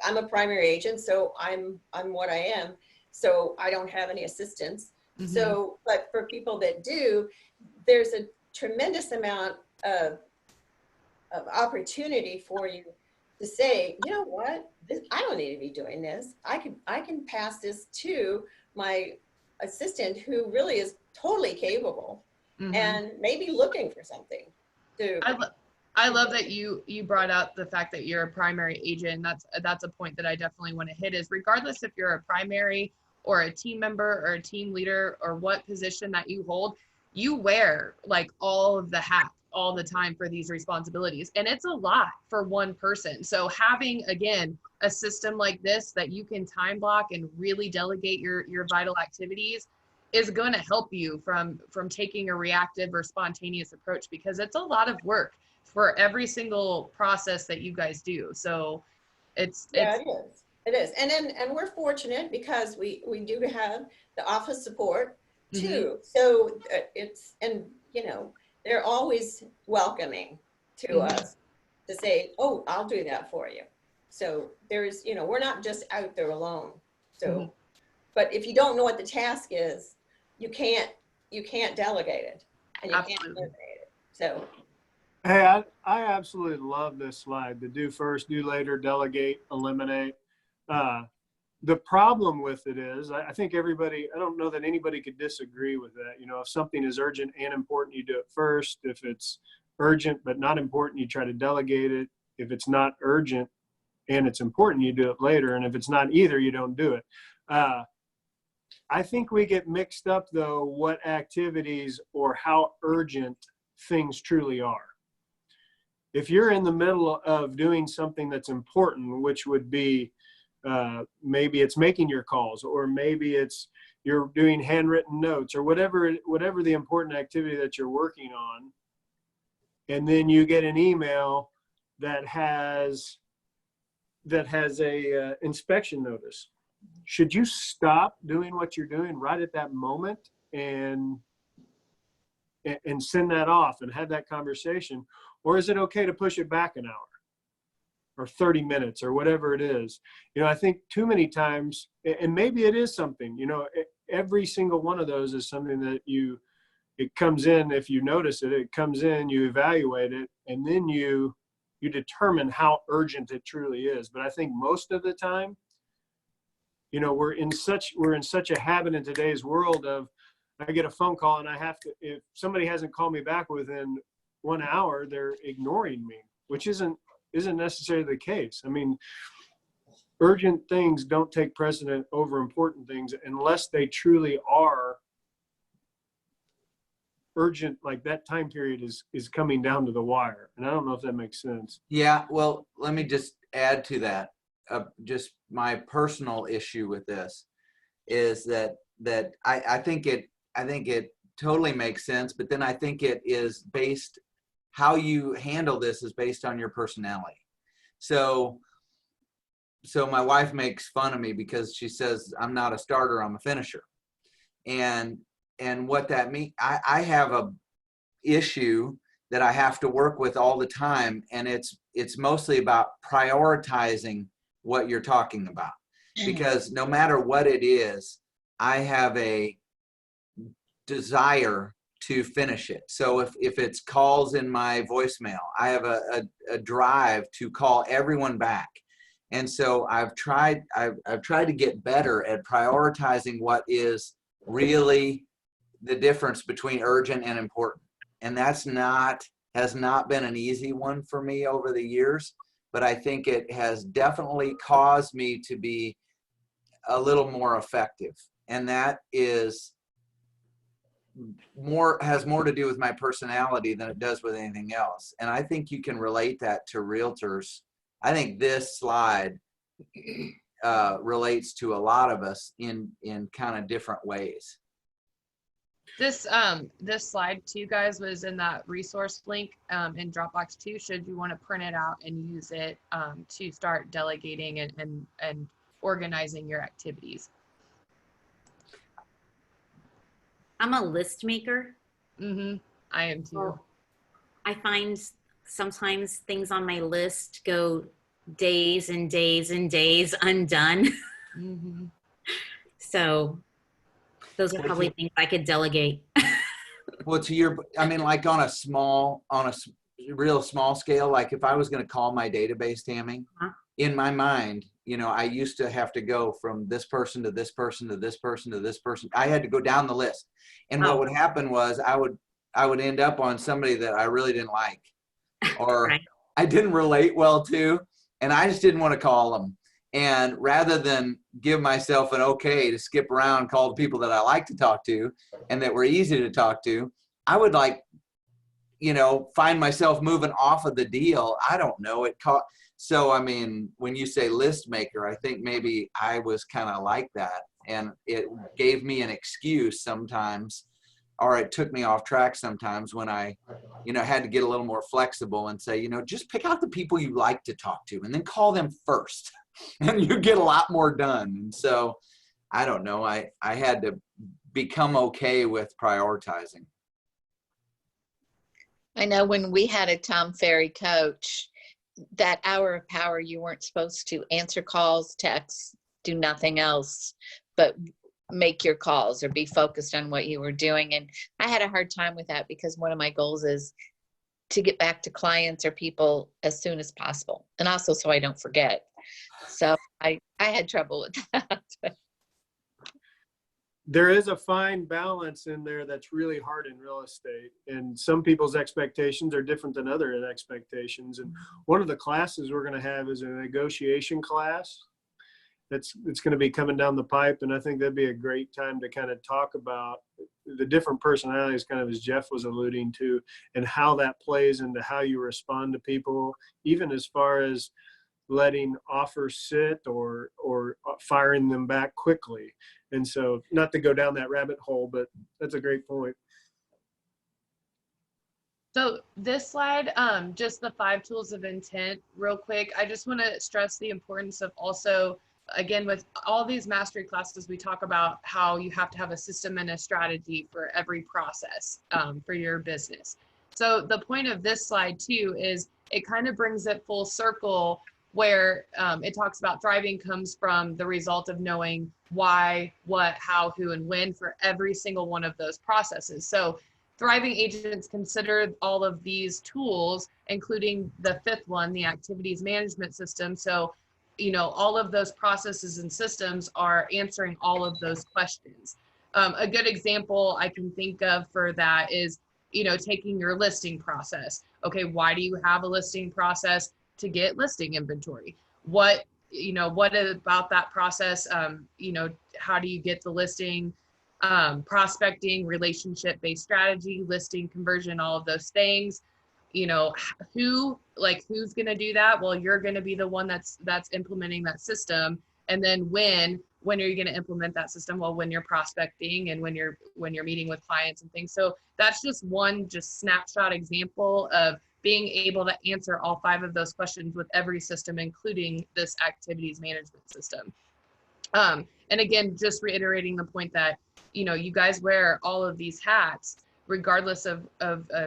I'm a primary agent, so I'm what I am, so I don't have any assistants. Mm-hmm. So, but for people that do, there's a tremendous amount of opportunity for you to say, you know what, I don't need to be doing this. I can pass this to my assistant who really is totally capable. Mm-hmm. and maybe looking for something to. I love that you brought out the fact that you're a primary agent. That's a point that I definitely want to hit, is regardless if you're a primary or a team member or a team leader or what position that you hold, you wear like all of the hats all the time for these responsibilities. And it's a lot for one person. So having, again, a system like this that you can time block and really delegate your vital activities is going to help you from taking a reactive or spontaneous approach, because it's a lot of work for every single process that you guys do. So it is. And we're fortunate because we do have the office support too. Mm-hmm. So they're always welcoming to mm-hmm. us to say, oh, I'll do that for you. So there's, we're not just out there alone. So, mm-hmm. but if you don't know what the task is, you can't delegate it, and you can't eliminate it. So. Hey, I absolutely love this slide, the do first, do later, delegate, eliminate. The problem with it is, I think everybody, I don't know that anybody could disagree with that. If something is urgent and important, you do it first. If it's urgent but not important, you try to delegate it. If it's not urgent and it's important, you do it later. And if it's not either, you don't do it. I think we get mixed up, though, what activities or how urgent things truly are. If you're in the middle of doing something that's important, which would be maybe it's making your calls, or maybe it's you're doing handwritten notes, or whatever the important activity that you're working on, and then you get an email that has a inspection notice. Should you stop doing what you're doing right at that moment and send that off and have that conversation? Or is it okay to push it back an hour or 30 minutes or whatever it is? I think too many times, and maybe it is something, every single one of those is something that it comes in, if you notice it comes in, you evaluate it, and then you determine how urgent it truly is. But I think most of the time, we're in such a habit in today's world of, I get a phone call and I have to, if somebody hasn't called me back within 1 hour, they're ignoring me, which isn't necessarily the case. I mean, urgent things don't take precedent over important things unless they truly are urgent, like that time period is coming down to the wire. And I don't know if that makes sense. Yeah, well, let me just add to that. Just my personal issue with this is that I think it totally makes sense, but then I think it is based, how you handle this is based on your personality. So my wife makes fun of me because she says I'm not a starter, I'm a finisher. And what that means, I have a issue that I have to work with all the time, and it's mostly about prioritizing what you're talking about. because no matter what it is, I have a desire to finish it. So if it's calls in my voicemail, I have a drive to call everyone back. And so I've tried to get better at prioritizing what is really the difference between urgent and important. And has not been an easy one for me over the years, but I think it has definitely caused me to be a little more effective. And that has more to do with my personality than it does with anything else. And I think you can relate that to realtors. I think this slide relates to a lot of us in kind of different ways. This slide too, guys, was in that resource link in Dropbox too, should you want to print it out and use it to start delegating and organizing your activities. I'm a list maker. Mm-hmm. I am too. So I find sometimes things on my list go days and days and days undone. Mm-hmm. So those are probably things I could delegate. Well, like on a real small scale, like if I was going to call my database, Tammy, in my mind, I used to have to go from this person to this person to this person to this person. I had to go down the list. And what would happen was I would end up on somebody that I really didn't like, or Right. I didn't relate well to, and I just didn't want to call them. And rather than give myself an okay to skip around and call the people that I like to talk to and that were easy to talk to, I would find myself moving off of the deal. I don't know. So, I mean, when you say list maker, I think maybe I was kind of like that. And it gave me an excuse sometimes, or it took me off track sometimes when I, had to get a little more flexible and say, just pick out the people you like to talk to and then call them first. And you get a lot more done. And so, I don't know, I had to become okay with prioritizing. I know when we had a Tom Ferry coach, that hour of power, you weren't supposed to answer calls, texts, do nothing else, but make your calls or be focused on what you were doing. And I had a hard time with that because one of my goals is to get back to clients or people as soon as possible. And also so I don't forget. So I had trouble with that. There is a fine balance in there that's really hard in real estate, and some people's expectations are different than other expectations. And one of the classes we're going to have is a negotiation class it's going to be coming down the pipe, and I think that'd be a great time to kind of talk about the different personalities, kind of as Jeff was alluding to, and how that plays into how you respond to people, even as far as letting offers sit or firing them back quickly. And so, not to go down that rabbit hole, but that's a great point. So this slide, just the 5 tools of intent real quick. I just want to stress the importance of also, again, with all these mastery classes, we talk about how you have to have a system and a strategy for every process for your business. So the point of this slide too is it kind of brings it full circle where it talks about thriving comes from the result of knowing why, what, how, who, and when for every single one of those processes. So thriving agents consider all of these tools, including the 5th one, the activities management system. So, you know, all of those processes and systems are answering all of those questions. A good example I can think of for that is, you know, taking your listing process. Okay, why do you have a listing process? To get listing inventory. What about that process? You know, how do you get the listing? Prospecting, relationship-based strategy, listing conversion, all of those things. You know, who's going to do that? Well, you're going to be the one that's implementing that system. And then when are you going to implement that system? Well, when you're prospecting and when you're meeting with clients and things. So that's just one snapshot example of being able to answer all 5 of those questions with every system, including this activities management system. And again, just reiterating the point that, you know, you guys wear all of these hats, regardless of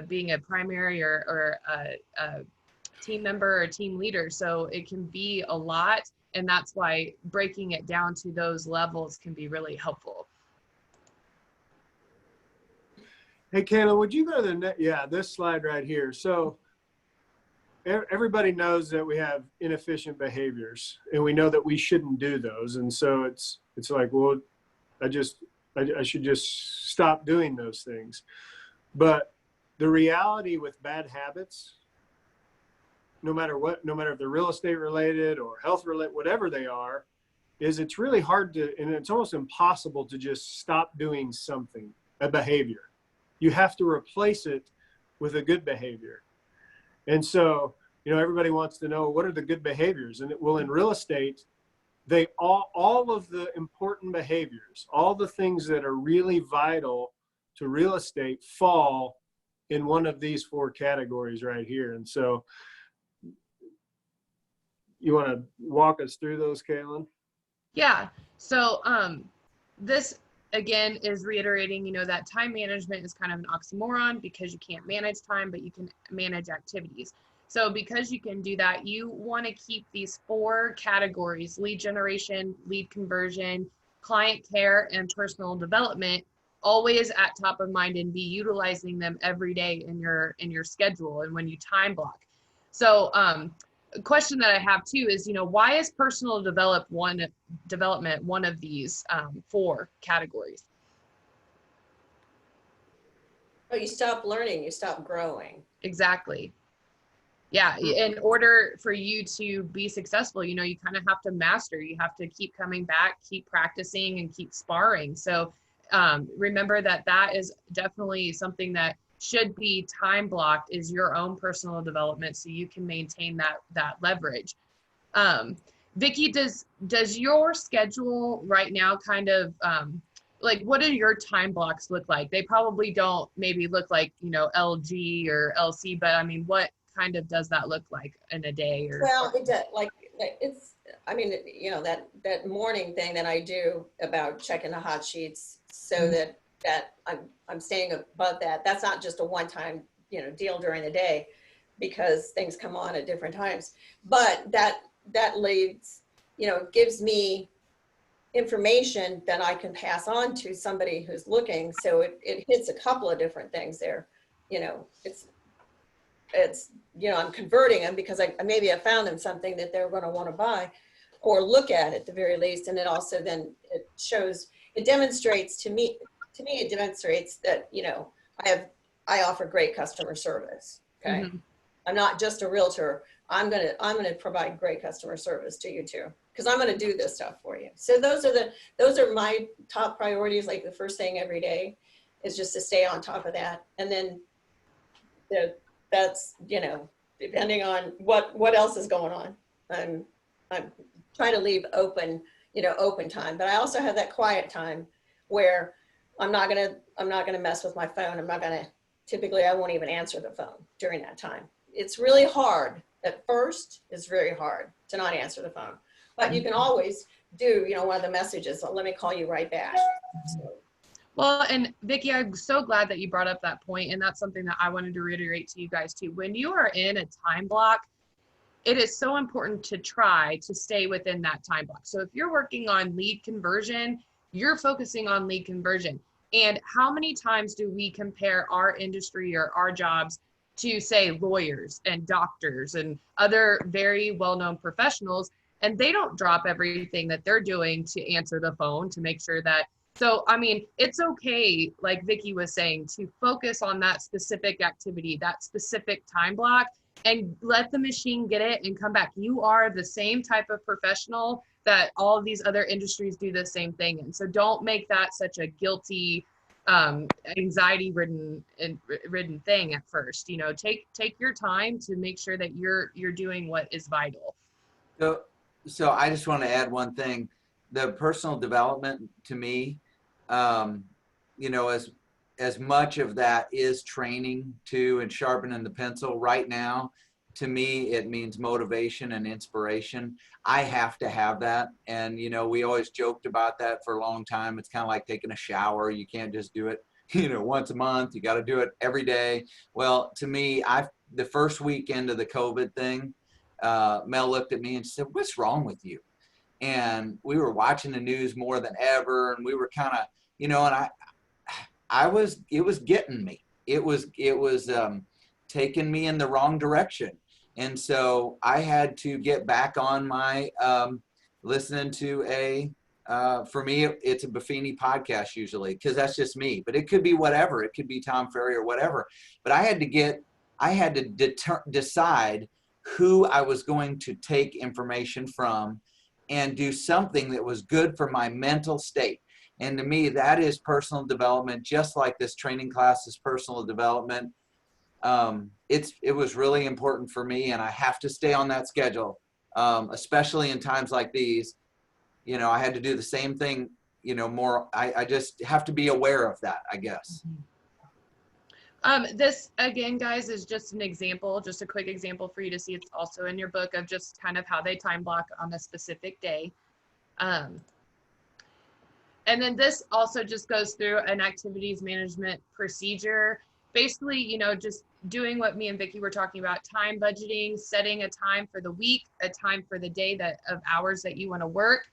being a primary or a team member or team leader. So it can be a lot. And that's why breaking it down to those levels can be really helpful. Hey, Kayla, would you go to the next? Yeah, this slide right here. So everybody knows that we have inefficient behaviors, and we know that we shouldn't do those. And so it's like, well, I should just stop doing those things. But the reality with bad habits, no matter if they're real estate related or health related, whatever they are, is it's really hard to, and it's almost impossible to just stop doing something, a behavior. You have to replace it with a good behavior. And so, everybody wants to know, what are the good behaviors? And well, in real estate, they all of the important behaviors, all the things that are really vital to real estate fall in one of these 4 categories right here. And so you want to walk us through those, Kaylin? Yeah. So this again is reiterating, that time management is kind of an oxymoron because you can't manage time, but you can manage activities. So because you can do that, you want to keep these 4 categories: lead generation, lead conversion, client care, and personal development, always at top of mind, and be utilizing them every day in your schedule and when you time block. So a question that I have too is, why is personal development one of these 4 categories? Oh, you stop learning, you stop growing. Exactly. Yeah. In order for you to be successful, you kind of have to master. You have to keep coming back, keep practicing, and keep sparring. So remember that is definitely something that should be time blocked, is your own personal development, so you can maintain that leverage. Vicki, does your schedule right now kind of like, what do your time blocks look like? They probably don't maybe look like LG or LC, but I mean, what kind of does that look like in a day? Or well, it does, like it's, I mean, that morning thing that I do about checking the hot sheets, so that I'm staying above that. That's not just a one-time deal during the day, because things come on at different times. But that leads, gives me information that I can pass on to somebody who's looking. So it hits a couple of different things there. It's I'm converting them because I found them something that they're going to want to buy or look at the very least. And it also then it demonstrates to me, it demonstrates that, I offer great customer service. Okay. Mm-hmm. I'm not just a realtor. I'm going to provide great customer service to you too, because I'm going to do this stuff for you. So those are my top priorities. Like the first thing every day is just to stay on top of that. And then that's, depending on what else is going on. I'm trying to leave open time, but I also have that quiet time where I'm not gonna mess with my phone. Typically I won't even answer the phone during that time. It's really hard. At first, it's very hard to not answer the phone, but you can always do, one of the messages, let me call you right back. So. Well, and Vicki, I'm so glad that you brought up that point, and that's something that I wanted to reiterate to you guys too. When you are in a time block, it is so important to try to stay within that time block. So if you're working on lead conversion, you're focusing on lead conversion. And how many times do we compare our industry or our jobs to, say, lawyers and doctors and other very well-known professionals, and they don't drop everything that they're doing to answer the phone to make sure that. So, I mean, it's okay, like Vicki was saying, to focus on that specific activity, that specific time block, and let the machine get it and come back. You are the same type of professional that all of these other industries do the same thing. And so don't make that such a guilty, anxiety ridden thing at first. Take your time to make sure that you're doing what is vital. So I just want to add one thing. The personal development to me, as much of that is training too and sharpening the pencil right now, to me, it means motivation and inspiration. I have to have that. And, we always joked about that for a long time. It's kind of like taking a shower. You can't just do it, once a month. You got to do it every day. Well, to me, the first weekend of the COVID thing, Mel looked at me and said, "What's wrong with you?" and we were watching the news more than ever, and we were kind of, and it was getting me. It was taking me in the wrong direction. And so I had to get back on my listening to for me, it's a Buffini podcast usually, because that's just me. But it could be whatever. It could be Tom Ferry or whatever. But I had to decide who I was going to take information from and do something that was good for my mental state. And to me, that is personal development, just like this training class is personal development. It was really important for me, and I have to stay on that schedule, especially in times like these. I had to do the same thing, more. I just have to be aware of that, I guess. This, again, guys, is just an example, just a quick example for you to see. It's also in your book of just kind of how they time block on a specific day. And then this also just goes through an activities management procedure. Basically, just doing what me and Vicki were talking about, time budgeting, setting a time for the week, a time for the day of hours that you want to work,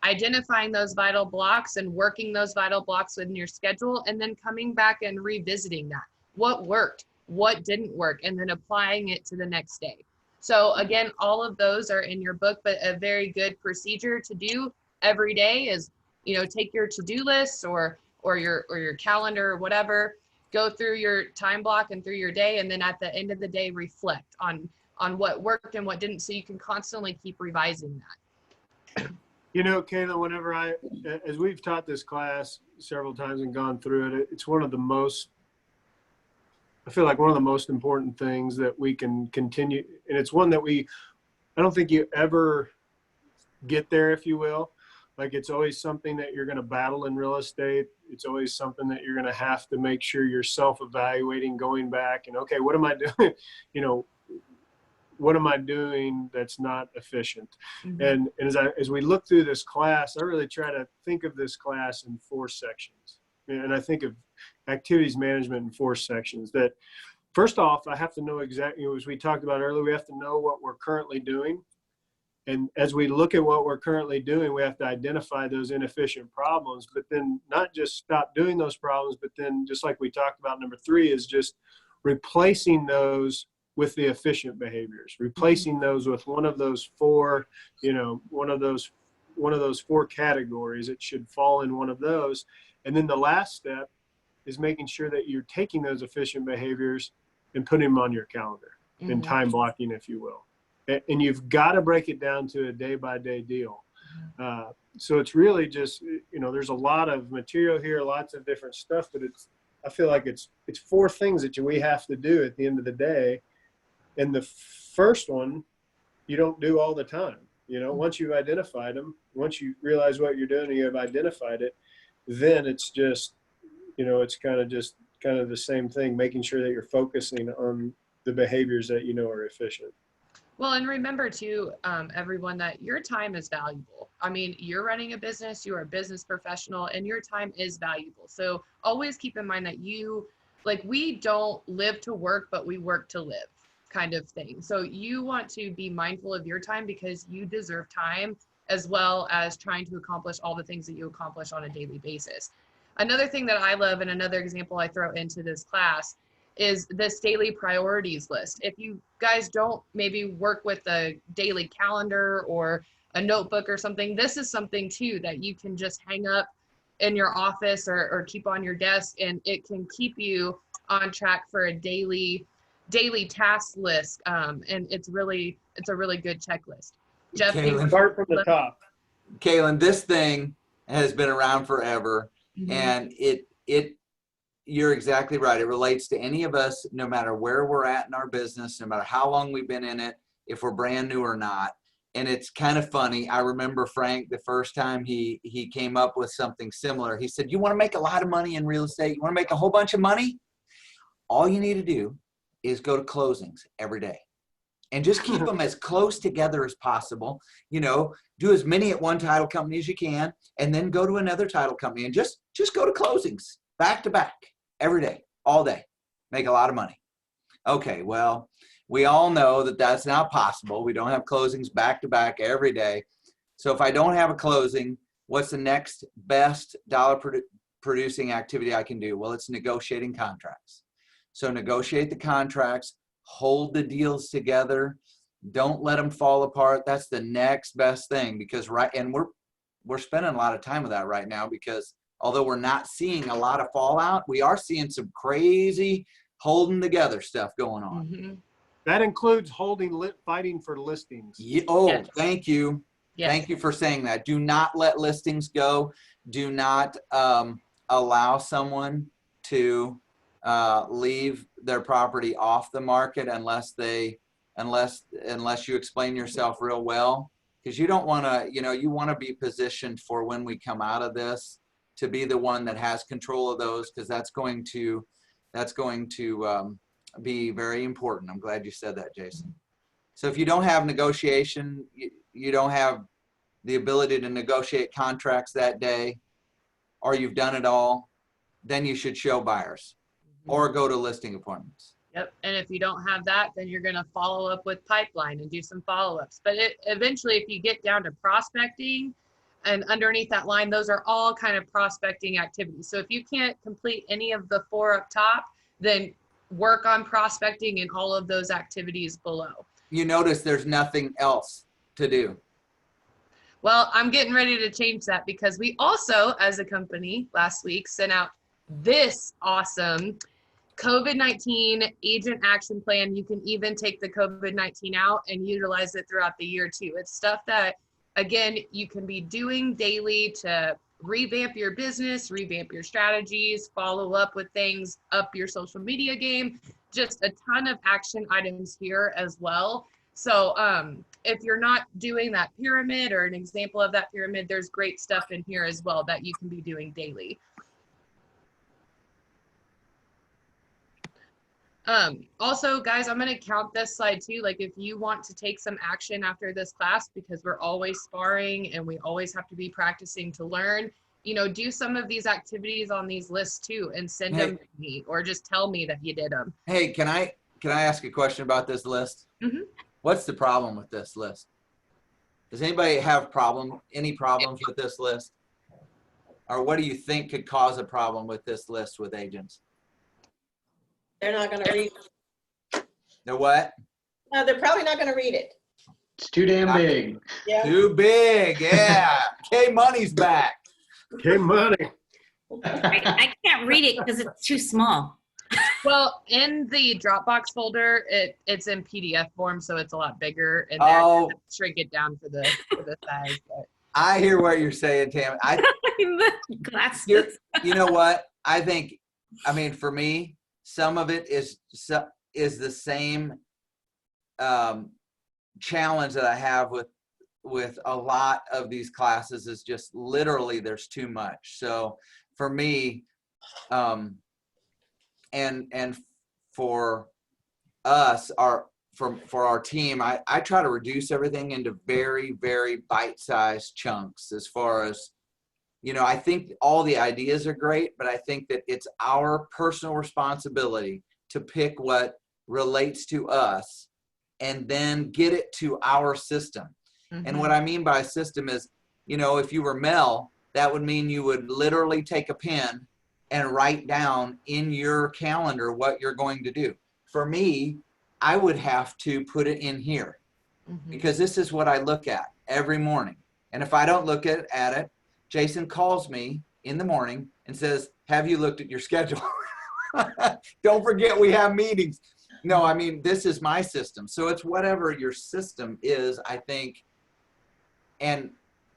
identifying those vital blocks and working those vital blocks within your schedule, and then coming back and revisiting that. What worked, what didn't work, and then applying it to the next day. So again, all of those are in your book, but a very good procedure to do every day is, take your to-do lists or your calendar or whatever, go through your time block and through your day, and then at the end of the day, reflect on what worked and what didn't, so you can constantly keep revising that. Kayla, whenever as we've taught this class several times and gone through it, it's I feel like one of the most important things that we can continue. And it's one that I don't think you ever get there, if you will. Like, it's always something that you're going to battle in real estate. It's always something that you're going to have to make sure you're self-evaluating, going back and, okay, what am I doing? What am I doing that's not efficient? Mm-hmm. And as we look through this class, I really try to think of this class in 4 sections. And I think of activities management in 4 sections. That first off, I have to know exactly, as we talked about earlier, we have to know what we're currently doing. And as we look at what we're currently doing, we have to identify those inefficient problems, but then not just stop doing those problems, but then, just like we talked about, number 3 is just replacing those with the efficient behaviors, replacing those with one of those 4, one of those 4 categories. It should fall in one of those. And then the last step is making sure that you're taking those efficient behaviors and putting them on your calendar, mm-hmm. and time blocking, if you will. And you've got to break it down to a day-by-day deal. So it's really just, there's a lot of material here, lots of different stuff, but I feel like it's 4 things that we have to do at the end of the day. And the first one, you don't do all the time. Once you've identified them, once you realize what you're doing and you have identified it, then it's just, it's kind of the same thing, making sure that you're focusing on the behaviors that are efficient. Well, and remember too, everyone, that your time is valuable. I mean, you're running a business, you are a business professional, and your time is valuable. So always keep in mind that we don't live to work, but we work to live, kind of thing. So you want to be mindful of your time, because you deserve time, as well as trying to accomplish all the things that you accomplish on a daily basis. Another thing that I love, and another example I throw into this class, is this daily priorities list. If you guys don't maybe work with a daily calendar or a notebook or something, this is something too that you can just hang up in your office or keep on your desk, and it can keep you on track for a daily task list. And it's a really good checklist. Jeff, Kaylin, start from the top. Kaylin, this thing has been around forever, mm-hmm. and you're exactly right. It relates to any of us, no matter where we're at in our business, no matter how long we've been in it, if we're brand new or not. And it's kind of funny. I remember Frank, the first time he came up with something similar. He said, you want to make a lot of money in real estate? You want to make a whole bunch of money? All you need to do is go to closings every day. And just keep them as close together as possible. Do as many at one title company as you can, and then go to another title company and just go to closings back to back every day, all day. Make a lot of money. Okay, well, we all know that that's not possible. We don't have closings back to back every day. So if I don't have a closing, what's the next best dollar producing activity I can do? Well, it's negotiating contracts. So negotiate the contracts, hold the deals together, don't let them fall apart. That's the next best thing, because and we're spending a lot of time with that right now, because although we're not seeing a lot of fallout, we are seeing some crazy holding together stuff going on. Mm-hmm. That includes fighting for listings. Yes. Thank you. Yes. Thank you for saying that. Do not let listings go. Do not allow someone to leave their property off the market unless you explain yourself real well, because you don't want to, you want to be positioned for when we come out of this to be the one that has control of those, because that's going to be very important. I'm glad you said that, Jason. So if you don't have negotiation, you don't have the ability to negotiate contracts that day, or you've done it all, then you should show buyers or go to listing appointments. Yep. And if you don't have that, then you're going to follow up with pipeline and do some follow-ups. But eventually, if you get down to prospecting, and underneath that line, those are all kind of prospecting activities. So if you can't complete any of the 4 up top, then work on prospecting in all of those activities below. You notice there's nothing else to do. Well, I'm getting ready to change that, because we also, as a company, last week sent out this awesome COVID-19 agent action plan. You can even take the COVID-19 out and utilize it throughout the year too. It's stuff that, again, you can be doing daily to revamp your business, revamp your strategies, follow up with things, up your social media game, just a ton of action items here as well. So if you're not doing that pyramid or an example of that pyramid, there's great stuff in here as well that you can be doing daily. Also, guys, I'm going to count this slide too. Like, if you want to take some action after this class, because we're always sparring and we always have to be practicing to learn, do some of these activities on these lists too, and send them to me, or just tell me that you did them. Hey, can I ask a question about this list? Mm-hmm. What's the problem with this list? Does anybody have any problems with this list? Or what do you think could cause a problem with this list with agents? They're not going to read it. The what? No, they're probably not going to read it. It's too damn big. Yeah. Too big, yeah. K Money's back. Okay, money. I can't read it because it's too small. Well, in the Dropbox folder, it's in PDF form, so it's a lot bigger, and Oh. shrink it down for the size. But. I hear what you're saying, Tam. Glasses. You know what? I mean, for me, some of it is the same challenge that I have with a lot of these classes, is just literally there's too much. So for me, and for us, for our team, I try to reduce everything into very, very bite-sized chunks. As far as, I think all the ideas are great, but I think that it's our personal responsibility to pick what relates to us and then get it to our system. Mm-hmm. And what I mean by system is, if you were Mel, that would mean you would literally take a pen and write down in your calendar what you're going to do. For me, I would have to put it in here, Mm-hmm. because this is what I look at every morning. And if I don't look at it, Jason calls me in the morning and says, have you looked at your schedule? Don't forget we have meetings. No, I mean, this is my system. So it's whatever your system is, I think. And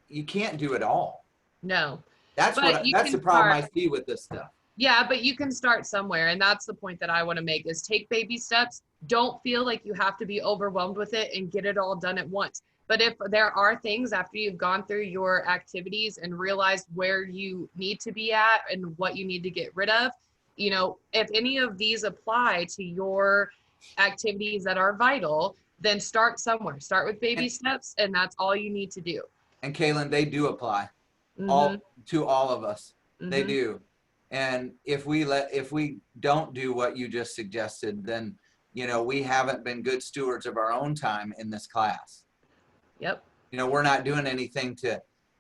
you can't do it all. No. That's the problem I see with this stuff. Yeah, but you can start somewhere, and that's the point that I want to make, is take baby steps. Don't feel like you have to be overwhelmed with it and get it all done at once. But if there are things after you've gone through your activities and realized where you need to be at and what you need to get rid of, if any of these apply to your activities that are vital, then start somewhere. Start with baby steps, and that's all you need to do. And Kaylin, they do apply Mm-hmm. to all of us. Mm-hmm. They do. And if we don't do what you just suggested, then we haven't been good stewards of our own time in this class. Yep. You know, we're not doing anything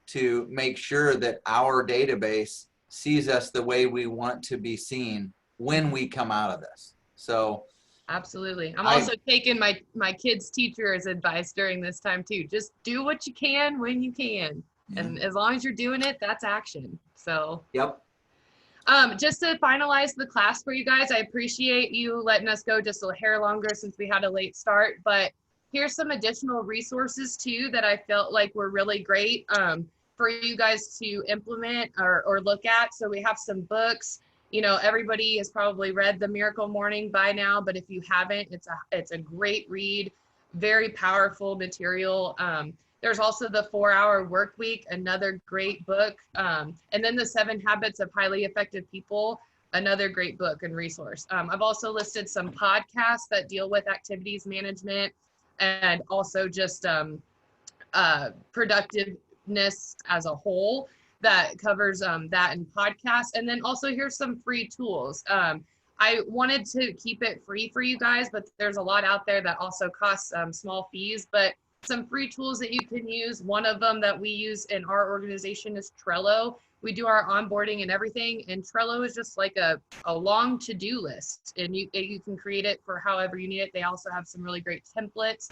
to make sure that our database sees us the way we want to be seen when we come out of this. So absolutely. I'm also taking my kids' teacher's advice during this time too. Just do what you can when you can. And as long as you're doing it, that's action. So yep. Just to finalize the class for you guys, I appreciate you letting us go just a hair longer since we had a late start, but here's some additional resources too that I felt like were really great for you guys to implement or look at. So we have some books. You know, everybody has probably read The Miracle Morning by now, but if you haven't, it's a great read, very powerful material. There's also the 4-Hour Work Week, another great book. And then the 7 Habits of Highly Effective People, another great book and resource. I've also listed some podcasts that deal with activities management and also just productiveness as a whole that covers that in podcasts. And then also here's some free tools. I wanted to keep it free for you guys, but there's a lot out there that also costs small fees, but some free tools that you can use. One of them that we use in our organization is Trello. We do our onboarding and everything, and Trello is just like a long to-do list, and you can create it for however you need it. They also have some really great templates.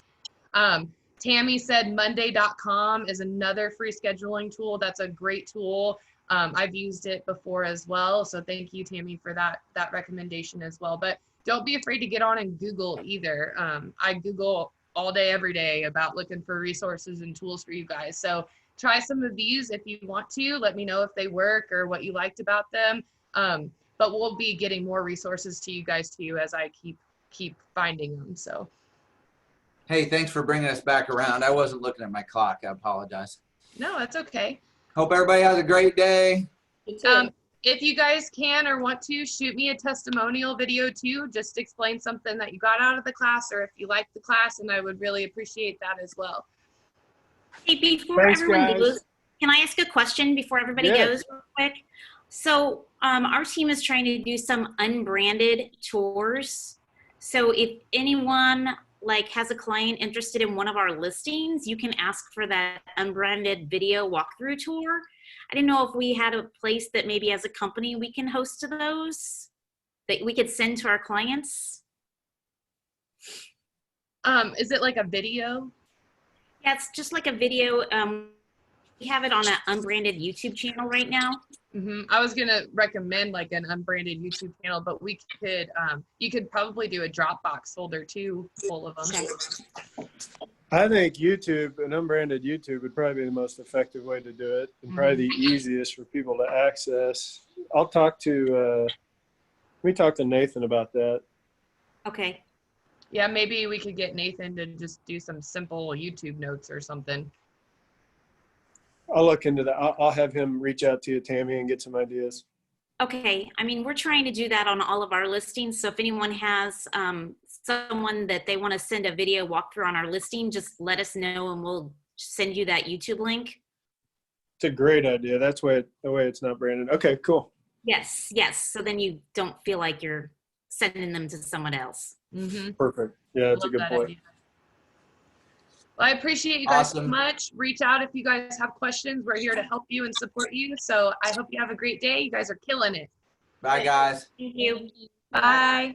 Tammy said Monday.com is another free scheduling tool. That's a great tool. I've used it before as well, so thank you, Tammy, for that recommendation as well. But don't be afraid to get on and Google either. I Google all day, every day about looking for resources and tools for you guys. So try some of these if you want to. Let me know if they work or what you liked about them. But we'll be getting more resources to you guys too as I keep finding them. So. Hey, thanks for bringing us back around. I wasn't looking at my clock. I apologize. No, that's okay. Hope everybody has a great day. If you guys can or want to, shoot me a testimonial video too. Just explain something that you got out of the class or if you like the class, and I would really appreciate that as well. Hey, before everyone goes, can I ask a question before everybody goes real quick? So our team is trying to do some unbranded tours. So if anyone has a client interested in one of our listings, you can ask for that unbranded video walkthrough tour. I didn't know if we had a place that maybe as a company we can host to those that we could send to our clients. Is it like a video? Yeah, it's just like a video. We have it on an unbranded YouTube channel right now. I was gonna recommend like an unbranded YouTube channel, but we could, you could probably do a Dropbox folder too, full of them. Okay. I think YouTube, an unbranded YouTube would probably be the most effective way to do it and probably the easiest for people to access. I'll talk to, we talked to Nathan about that. Okay. Yeah, maybe we could get Nathan to just do some simple YouTube notes or something. I'll look into that. I'll have him reach out to you, Tammy, and get some ideas. Okay. I mean, we're trying to do that on all of our listings. So if anyone has someone that they want to send a video walkthrough on our listing, just let us know and we'll send you that YouTube link. It's a great idea. That's the way it's not branded. Okay, cool. Yes, yes. So then you don't feel like you're sending them to someone else. Perfect. Yeah, that's a good point. Idea. Well, I appreciate you guys so much. Reach out if you guys have questions. We're here to help you and support you. So I hope you have a great day. You guys are killing it. Bye, guys. Thank you. Bye.